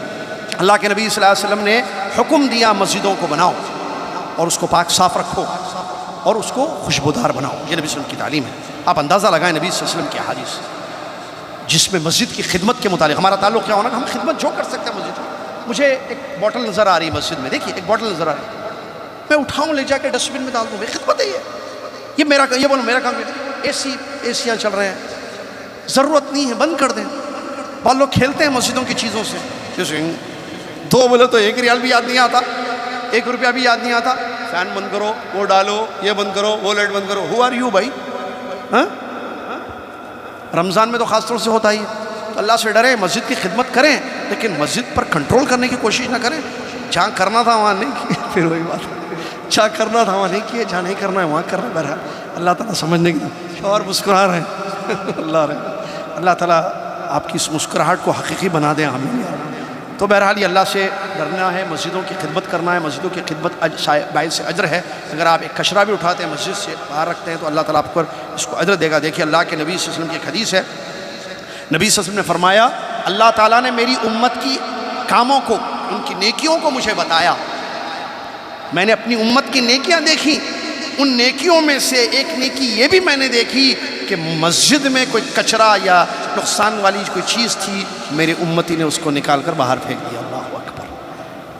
اللہ کے نبی صلی اللہ علیہ وسلم نے حکم دیا مسجدوں کو بناؤ اور اس کو پاک صاف رکھو اور اس کو خوشبودار بناؤ. یہ نبی صلی اللہ علیہ وسلم کی تعلیم ہے. آپ اندازہ لگائیں نبی صلی اللہ علیہ وسلم کی حدیث، جس میں مسجد کی خدمت کے متعلق ہمارا تعلق کیا ہونا کہ ہم خدمت جو کر سکتے ہیں مسجد. مجھے ایک بوٹل نظر آ رہی ہے مسجد میں، دیکھیے ایک بوٹل نظر آ رہی ہے، میں اٹھاؤں لے جا کے ڈسٹ بن میں ڈال دوں، خدمت ہے یہ میرا، یہ بولو میرا کام. ایسیاں چل رہے ہیں، ضرورت نہیں ہے، بند کر دیں. بعض لوگ کھیلتے ہیں مسجدوں کی چیزوں سے، جیسے 2 بولے تو 1 ریال بھی یاد نہیں آتا، 1 روپیہ بھی یاد نہیں آتا. فین بند کرو، وہ ڈالو، یہ بند کرو، وہ لائٹ بند کرو. ہو آر یو بھائی؟ ہاں، رمضان میں تو خاص طور سے ہوتا ہی ہے. تو اللہ سے ڈریں، مسجد کی خدمت کریں، لیکن مسجد پر کنٹرول کرنے کی کوشش نہ کریں. جہاں کرنا تھا وہاں نہیں کیے، پھر وہی بات، جہاں کرنا تھا وہاں نہیں کیے، جہاں نہیں کرنا ہے وہاں کرنا. بہرحال اللہ تعالیٰ سمجھنے کی، شوہر مسکرا رہے ہیں. اللہ تعالیٰ آپ کی اس مسکراہٹ کو حقیقی بنا دیں. آمین. تو بہرحال یہ اللہ سے ڈرنا ہے، مسجدوں کی خدمت کرنا ہے، مسجدوں کی خدمت باعث اجر ہے۔ اگر آپ ایک کچرا بھی اٹھاتے ہیں مسجد سے باہر رکھتے ہیں تو اللہ تعالیٰ آپ کو اس کو اجر دے گا۔ دیکھیے اللہ کے نبی صلی اللہ علیہ وسلم کی ایک حدیث ہے، نبی صلی اللہ علیہ وسلم نے فرمایا اللہ تعالیٰ نے میری امت کی کاموں کو، ان کی نیکیوں کو مجھے بتایا، میں نے اپنی امت کی نیکیاں دیکھی، ان نیکیوں میں سے ایک نیکی یہ بھی میں نے دیکھی کہ مسجد میں کوئی کچرا یا نقصان والی کوئی چیز تھی، میرے امتی نے اس کو نکال کر باہر پھینک دیا۔ اللہ اکبر،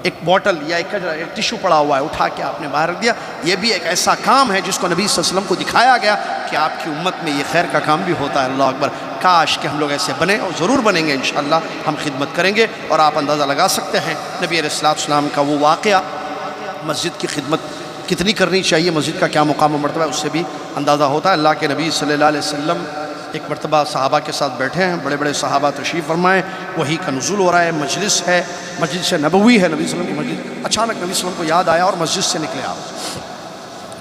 ایک بوٹل یا ایک کچرا، ایک ٹشو پڑا ہوا ہے، اٹھا کے آپ نے باہر رکھ دیا، یہ بھی ایک ایسا کام ہے جس کو نبی صلی اللہ علیہ وسلم کو دکھایا گیا کہ آپ کی امت میں یہ خیر کا کام بھی ہوتا ہے۔ اللہ اکبر، کاش کہ ہم لوگ ایسے بنیں، اور ضرور بنیں گے انشاءاللہ، ہم خدمت کریں گے۔ اور آپ اندازہ لگا سکتے ہیں نبی علیہ السلام کا وہ واقعہ، مسجد کی خدمت کتنی کرنی چاہیے، مسجد کا کیا مقام و مرتبہ ہے، اس سے بھی اندازہ ہوتا ہے۔ اللہ کے نبی صلی اللہ علیہ وسلم ایک مرتبہ صحابہ کے ساتھ بیٹھے ہیں، بڑے بڑے صحابہ تشریف فرمائے، وحی کا نزول ہو رہا ہے، مجلس ہے، مجلس نبوی ہے، نبی صلی اللہ علیہ وسلم کی مجلس۔ اچانک نبی صلی اللہ علیہ وسلم کو یاد آیا اور مسجد سے نکلے آپ،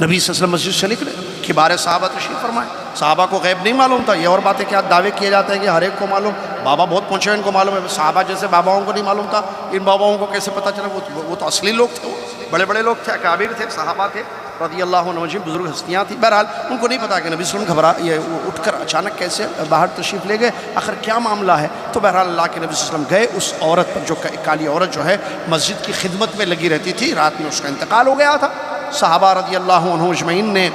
نبی صلی اللہ علیہ وسلم مسجد سے نکلے، کبار صحابہ تشریف فرمائے۔ صحابہ کو غیب نہیں معلوم تھا، یہ اور باتیں کیا دعوے کیے جاتے ہیں کہ ہر ایک کو معلوم، بابا بہت پہنچے ان کو معلوم ہے، صحابہ جیسے باباؤں کو نہیں معلوم تھا، ان باباؤں کو کیسے پتہ چلا؟ وہ تو اصلی لوگ تھے، وہ بڑے بڑے لوگ تھے، اکابر تھے، صحابہ تھے رضی اللہ عنہم، بزرگ ہستیاں تھیں۔ بہرحال ان کو نہیں پتا کہ نبی صلی اللہ علیہ وسلم یہ اٹھ کر اچانک کیسے باہر تشریف لے گئے، آخر کیا معاملہ ہے؟ تو بہرحال اللہ کے نبی صلی اللہ علیہ وسلم گئے، اس عورت پر جو کالی عورت جو ہے مسجد کی خدمت میں لگی رہتی تھی، رات میں اس کا انتقال ہو گیا تھا۔ صحابہ رضی اللہ عنہم اجمعین نے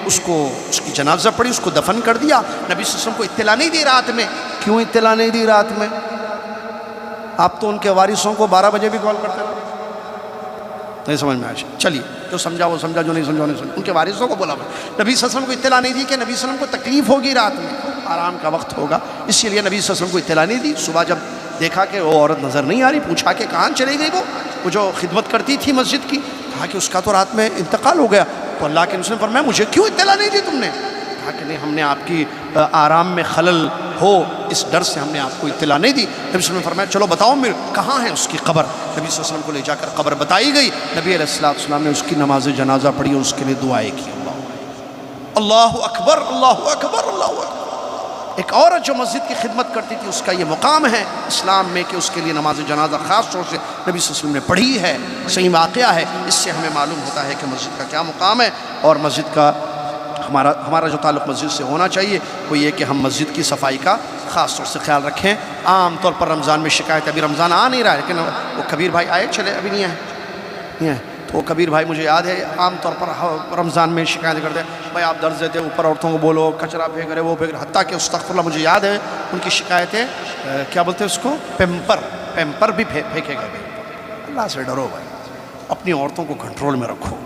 اس کی جنازہ پڑھی، اس کو دفن کر دیا۔ نبی صلی اللہ علیہ وسلم کو اطلاع نہیں دی رات میں۔ کیوں اطلاع نہیں دی رات میں؟ آپ تو ان کے وارثوں کو 12 بجے بھی کال کرتے ہیں، نہیں سمجھ میں آیا؟ چلیے، جو سمجھا وہ سمجھا، جو نہیں سمجھا وہ نہیں سمجھا۔ ان کے وارثوں کو بولا، نبی صلی اللہ علیہ وسلم کو اطلاع نہیں دی کہ نبی صلی اللہ علیہ وسلم کو تکلیف ہوگی، رات میں آرام کا وقت ہوگا، اسی لیے نبی صلی اللہ علیہ وسلم کو اطلاع نہیں دی۔ صبح جب دیکھا کہ وہ عورت نظر نہیں آ رہی، پوچھا کہ کہاں چلی گئی وہ جو خدمت کرتی تھی مسجد کی، کہا کہ اس کا تو رات میں انتقال ہو گیا۔ تو اللہ کے رسول نے فرمایا مجھے کیوں اطلاع نہیں دی تم نے؟ کہا کہ نہیں، ہم نے آپ کی آرام میں خلل ہو اس ڈر سے ہم نے آپ کو اطلاع نہیں دی۔ نبی صلی اللہ علیہ وسلم نے فرمایا چلو بتاؤ میرے کہاں ہے اس کی قبر۔ نبی صلی اللہ علیہ وسلم کو لے جا کر قبر بتائی گئی، نبی علیہ السلام نے اس کی نماز جنازہ پڑھی اور اس کے لیے دعائیں کی۔ اللہ اکبر، اللہ اکبر، اللہ اکبر۔ ایک عورت جو مسجد کی خدمت کرتی تھی، اس کا یہ مقام ہے اسلام میں کہ اس کے لیے نماز جنازہ خاص طور سے نبی صلی اللہ علیہ وسلم نے پڑھی ہے، صحیح واقعہ ہے۔ اس سے ہمیں معلوم ہوتا ہے کہ مسجد کا کیا مقام ہے، اور مسجد کا ہمارا جو تعلق مسجد سے ہونا چاہیے وہ یہ کہ ہم مسجد کی صفائی کا خاص طور سے خیال رکھیں۔ عام طور پر رمضان میں شکایت، ابھی رمضان آ نہیں رہا ہے لیکن وہ کبیر بھائی آئے چلے ابھی نہیں آئے، تو کبیر بھائی مجھے یاد ہے عام طور پر رمضان میں شکایت کرتے ہیں، بھائی آپ درس دیتے اوپر عورتوں کو بولو، کچرا پھینک رہے وہ پھینک رہے، حتیٰ کہ استغفر اللہ مجھے یاد ہے ان کی شکایتیں کیا بولتے ہیں اس کو، پیمپر بھی پھینکے گئے۔ اللہ سے ڈرو بھائی، اپنی عورتوں کو کنٹرول میں رکھو،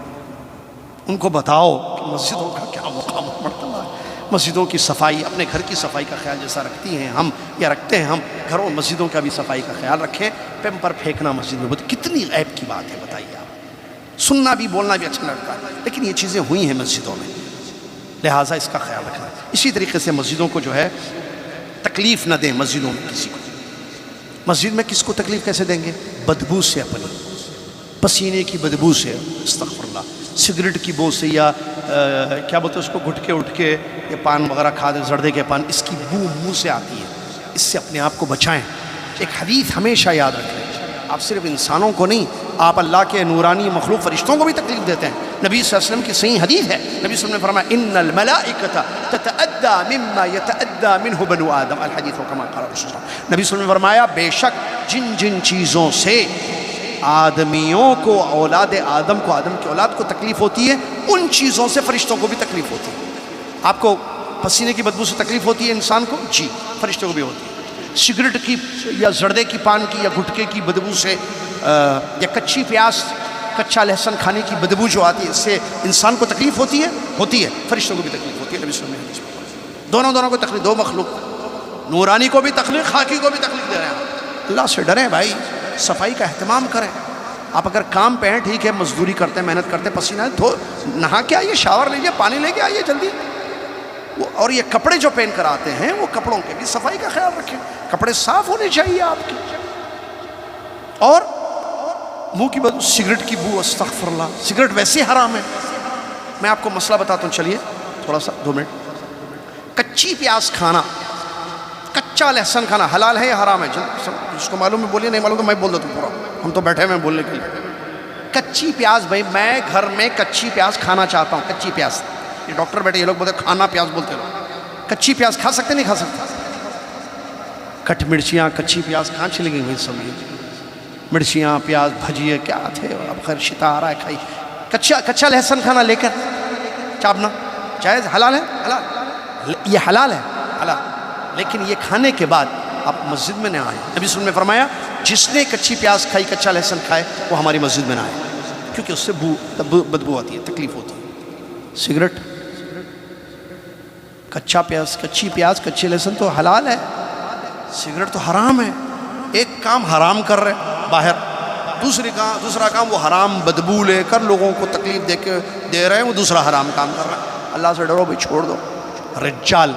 ان کو بتاؤ کہ مسجدوں کا کیا مقام و مرتبہ ہے، مسجدوں کی صفائی، اپنے گھر کی صفائی کا خیال جیسا رکھتی ہیں ہم یا رکھتے ہیں ہم، گھروں مسجدوں کا بھی صفائی کا خیال رکھیں۔ پیمپر پھینکنا مسجد میں کتنی عیب کی بات ہے بتائیے آپ، سننا بھی بولنا بھی اچھا لگتا ہے لیکن یہ چیزیں ہوئی ہیں مسجدوں میں، لہٰذا اس کا خیال رکھنا۔ اسی طریقے سے مسجدوں کو جو ہے تکلیف نہ دیں، مسجدوں میں کسی کو، مسجد میں کس کو تکلیف کیسے دیں گے؟ بدبو سے، اپنی پسینے کی بدبو سے، استغفر اللہ، سگریٹ کی بو سے، یا کیا بولتے ہیں اس کو، گھٹکے اٹھ کے یا پان وغیرہ کھا دے، زردے کے پان، اس کی بو منہ سے آتی ہے، اس سے اپنے آپ کو بچائیں۔ ایک حدیث ہمیشہ یاد رکھیں، آپ صرف انسانوں کو نہیں، آپ اللہ کے نورانی مخلوق فرشتوں کو بھی تکلیف دیتے ہیں۔ نبی صلی اللہ علیہ وسلم کی صحیح حدیث ہے، نبی صلی اللہ علیہ وسلم نے فرمایا ان الملائکۃ تتأدی مما یتأدی منہ بنو آدم، الحدیث کما قال رسول اللہ۔ نبی صلی اللہ علیہ وسلم نے فرمایا بے شک جن جن چیزوں سے آدمیوں کو، اولاد آدم کو، آدم کی اولاد کو تکلیف ہوتی ہے، ان چیزوں سے فرشتوں کو بھی تکلیف ہوتی ہے۔ آپ کو پسینے کی بدبو سے تکلیف ہوتی ہے انسان کو؟ جی، فرشتوں کو بھی ہوتی ہے۔ سگریٹ کی یا زردے کی پان کی یا گھٹکے کی بدبو سے، یا کچی پیاز، کچا لہسن کھانے کی بدبو جو آتی ہے، اس سے انسان کو تکلیف ہوتی ہے، فرشتوں کو بھی تکلیف ہوتی ہے۔ نبی صلی اللہ علیہ وسلم دونوں کو تکلیف، دو مخلوق، نورانی کو بھی تکلیف، خاکی کو بھی تکلیف دے رہے ہیں۔ اللہ سے ڈریں بھائی، صفائی کا اہتمام کریں۔ آپ اگر کام پہ ہیں ٹھیک ہے، مزدوری کرتے ہیں، محنت کرتے ہیں، پسینہ نہا کے آئیے، شاور لیجیے، پانی لے کے آئیے جلدی۔ اور یہ کپڑے جو پہن کر آتے ہیں وہ کپڑوں کے بھی صفائی کا خیال رکھیں، کپڑے صاف ہونے چاہیے آپ کے۔ اور منہ کی بدبو، سگریٹ کی بو، استغفر اللہ، سگریٹ ویسے حرام ہے۔ میں آپ کو مسئلہ بتاتا ہوں، چلیے تھوڑا سا 2 منٹ۔ کچی پیاز کھانا، کچا لہسن کھانا حلال ہے یا حرام ہے؟ جس کو معلوم ہے بولیے، نہیں معلوم تو میں بول دیتا ہوں پورا۔ ہم تو بیٹھے ہوئے بولنے کے لیے. کچی پیاز بھائی میں گھر میں کچی پیاز کھانا چاہتا ہوں. کچی پیاز, یہ ڈاکٹر بیٹھے, یہ لوگ بولتے کھانا پیاز بولتے لوگ. کچی پیاز کھا سکتے نہیں کھا سکتے؟ کٹ مرچیاں کچی پیاز کہاں چلی گئی بھائی سب؟ یہ مرچیاں پیاز بھجیے کیا تھے, اب خیر شتا آ رہا ہے کھائی. کچا لہسن کھانا لے کر چاپنا جائز, حلال ہے؟ حلال, یہ حلال ہے, حلال. لیکن یہ کھانے کے بعد آپ مسجد میں نہ آئیں. نبی صلی اللہ علیہ وسلم نے فرمایا جس نے کچی پیاز کھائی, کچا لہسن کھائے, وہ ہماری مسجد میں نہ آئے, کیونکہ اس سے بدبو آتی ہے, تکلیف ہوتی ہے. سگریٹ, کچی پیاز کچے لہسن تو حلال ہے, سگریٹ تو حرام ہے. ایک کام حرام کر رہے باہر, دوسرا کام وہ حرام بدبو لے کر لوگوں کو تکلیف دے رہے ہیں, وہ دوسرا حرام کام کر رہا ہے. اللہ سے ڈرو بھائی, چھوڑ دو. رجال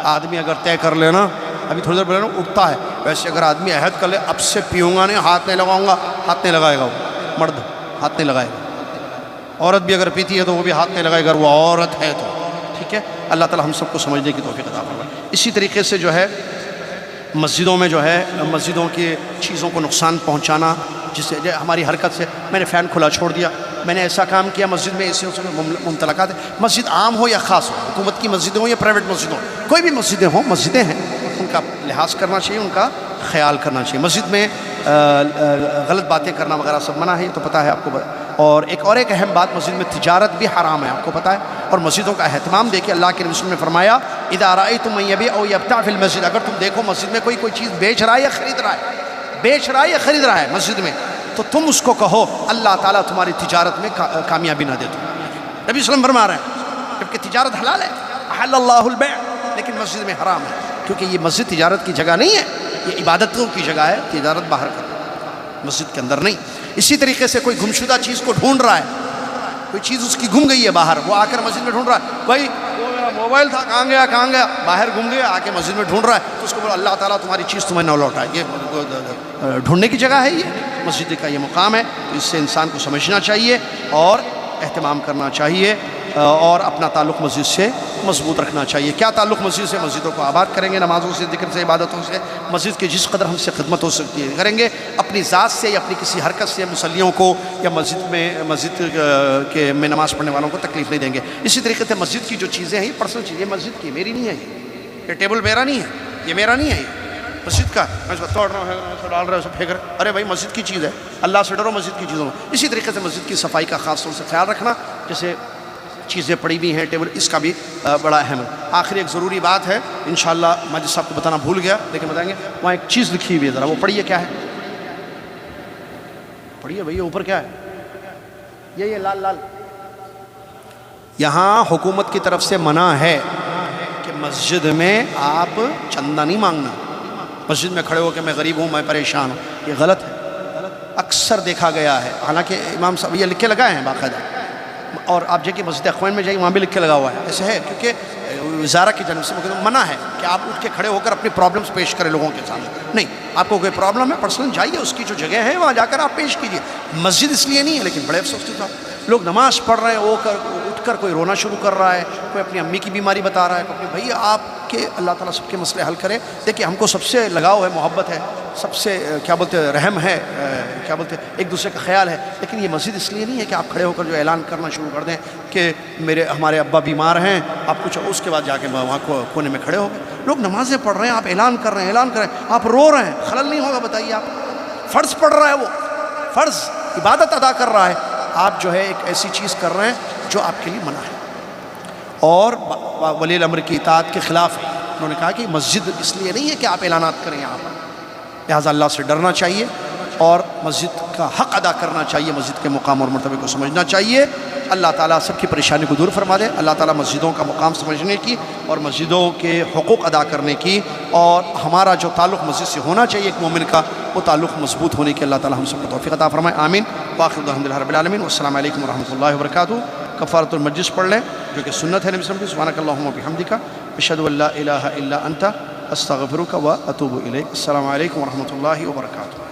آدمی اگر طے کر لے نا, ابھی تھوڑی دیر پہلے اٹھتا ہے, ویسے اگر آدمی عہد کر لے اب سے پیوں گا نہیں, ہاتھ نہیں لگاؤں گا, ہاتھ نہیں لگائے گا. وہ مرد ہاتھ نہیں لگائے گا, عورت بھی اگر پیتی ہے تو وہ بھی ہاتھ نہیں لگائے گا, وہ عورت ہے تو ٹھیک ہے. اللہ تعالی ہم سب کو سمجھنے کی توفیق عطا فرمائے. اسی طریقے سے جو ہے مسجدوں میں جو ہے مسجدوں کی چیزوں کو نقصان پہنچانا, جس سے ہماری حرکت سے, میں نے فین کھلا چھوڑ دیا, میں نے ایسا کام کیا مسجد میں, ایسے ممتلکات ہے. مسجد عام ہو یا خاص ہو, حکومت کی مسجدیں ہوں یا پرائیویٹ مسجد ہوں, کوئی بھی مسجدیں ہوں, مسجدیں ہیں, ان کا لحاظ کرنا چاہیے, ان کا خیال کرنا چاہیے. مسجد میں غلط باتیں کرنا وغیرہ سب منع ہے, یہ تو پتہ ہے آپ کو. اور ایک اہم بات, مسجد میں تجارت بھی حرام ہے, آپ کو پتہ ہے. اور مسجدوں کا اہتمام دیکھیں, اللہ کے رسول نے فرمایا اذا رأیتم من یبیع او یبتاع فی المسجد, اگر تم دیکھو مسجد میں کوئی چیز بیچ رہا ہے یا خرید رہا ہے مسجد میں, تو تم اس کو کہو اللہ تعالیٰ تمہاری تجارت میں کامیابی نہ دے. تو نبی صلی اللہ علیہ وسلم فرما رہے ہیں, جبکہ تجارت حلال ہے, احل اللہ البیع, لیکن مسجد میں حرام ہے, کیونکہ یہ مسجد تجارت کی جگہ نہیں ہے, یہ عبادتوں کی جگہ ہے. تجارت باہر کر, مسجد کے اندر نہیں. اسی طریقے سے کوئی گمشدہ چیز کو ڈھونڈ رہا ہے, کوئی چیز اس کی گم گئی ہے باہر, وہ آ کر مسجد میں ڈھونڈ رہا ہے, بھائی وہ میرا موبائل تھا کہاں گیا, باہر گم گیا, آ کے مسجد میں ڈھونڈ رہا ہے, تو اس کو بولو اللہ تعالیٰ تمہاری چیز تمہیں نہ لوٹائے. یہ ڈھونڈنے کی جگہ ہے, یہ مسجد کا یہ مقام ہے. تو اس سے انسان کو سمجھنا چاہیے اور اہتمام کرنا چاہیے, اور اپنا تعلق مسجد سے مضبوط رکھنا چاہیے. کیا تعلق مسجد سے؟ مسجدوں کو آباد کریں گے, نمازوں سے, ذکر سے, عبادتوں سے. مسجد کی جس قدر ہم سے خدمت ہو سکتی ہے کریں گے. اپنی ذات سے یا اپنی کسی حرکت سے مصلیوں کو یا مسجد میں نماز پڑھنے والوں کو تکلیف نہیں دیں گے. اسی طریقے سے مسجد کی جو چیزیں ہیں, یہ پرسنل چیزیں, مسجد کی, میری نہیں ہے. یہ ٹیبل میرا نہیں ہے, یہ میرا نہیں ہے, یہ مسجد کا. میں اس کو توڑ رہا ہوں, اس کو ڈال رہا ہوں, اس کو پھینک رہا ہوں. ارے بھائی مسجد کی چیز ہے, اللہ سے ڈرو مسجد کی چیزوں میں. اسی طریقے سے مسجد کی صفائی کا خاص طور سے خیال رکھنا, جیسے چیزیں پڑی ہوئی ہیں ٹیبل, اس کا بھی بڑا اہم ہے. آخری ایک ضروری بات ہے, انشاءاللہ ماجد صاحب کو بتانا بھول گیا لیکن بتائیں گے. وہاں ایک چیز لکھی ہوئی ہے, ذرا وہ پڑھیے, کیا ہے پڑھیے بھائی, اوپر کیا ہے یہ لال. یہاں حکومت کی طرف سے منع ہے کہ مسجد میں آپ چندہ نہیں مانگنا. مسجد میں کھڑے ہو کہ میں غریب ہوں, میں پریشان ہوں, یہ غلط ہے. اکثر دیکھا گیا ہے, حالانکہ امام صاحب یہ لکھ کے لگائے ہیں باقاعدہ, اور آپ جا کے مسجد اخوان میں جائیں وہاں بھی لکھ کے لگا ہوا ہے. ایسے ہے کیونکہ وزارت کی جانب سے منع ہے کہ آپ اٹھ کے کھڑے ہو کر اپنی پرابلمس پیش کریں لوگوں کے سامنے. نہیں, آپ کو کوئی پرابلم ہے پرسنل جائیے, اس کی جو جگہ ہے وہاں جا کر آپ پیش کیجیے. مسجد اس لیے نہیں ہے, لیکن بڑے افسوس کے ساتھ لوگ نماز پڑھ رہے ہیں, اٹھ کر کوئی رونا شروع کر رہا ہے, کوئی اپنی امی کی بیماری بتا رہا ہے, کوئی بھائی آپ کے اللہ تعالیٰ سب کے مسئلے حل کرے. دیکھیے ہم کو سب سے لگاؤ ہے, محبت ہے, سب سے کیا بولتے ہیں رحم ہے, کیا بولتے ہیں ایک دوسرے کا خیال ہے. لیکن یہ مسجد اس لیے نہیں ہے کہ آپ کھڑے ہو کر جو اعلان کرنا شروع کر دیں کہ ہمارے ابا بیمار ہیں, آپ کچھ اس کے بعد جا کے وہاں کونے میں کھڑے ہو گئے. لوگ نمازیں پڑھ رہے ہیں, آپ اعلان کر رہے ہیں, آپ رو رہے ہیں, خلل نہیں ہوگا بتائیے؟ آپ فرض پڑھ رہا ہے, وہ فرض عبادت ادا کر رہا ہے, آپ جو ہے ایک ایسی چیز کر رہے ہیں جو آپ کے لیے منع ہے اور ولی الامر کی اطاعت کے خلاف ہے. انہوں نے کہا کہ مسجد اس لیے نہیں ہے کہ آپ اعلانات کریں یہاں پر, لہٰذا اللہ سے ڈرنا چاہیے اور مسجد کا حق ادا کرنا چاہیے, مسجد کے مقام اور مرتبے کو سمجھنا چاہیے. اللہ تعالیٰ سب کی پریشانی کو دور فرما دے. اللہ تعالیٰ مسجدوں کا مقام سمجھنے کی اور مسجدوں کے حقوق ادا کرنے کی, اور ہمارا جو تعلق مسجد سے ہونا چاہیے ایک مومن کا, وہ تعلق مضبوط ہونے کی اللہ تعالیٰ ہم سب کو توفیق عطا فرمائے. آمین. وآخر الحمد للہ رب العالمین. والسلام علیکم ورحمۃ اللہ وبرکاتہ. کفارۃ المجلس پڑھ لیں جو کہ سنت ہے نبی صلی اللہ علیہ وسلم. سبحانک اللہم وبحمدک, اشہد ان لا الہ الا انت, استغفرک و اتوب الیک. السلام علیکم ورحمۃ اللہ وبرکاتہ.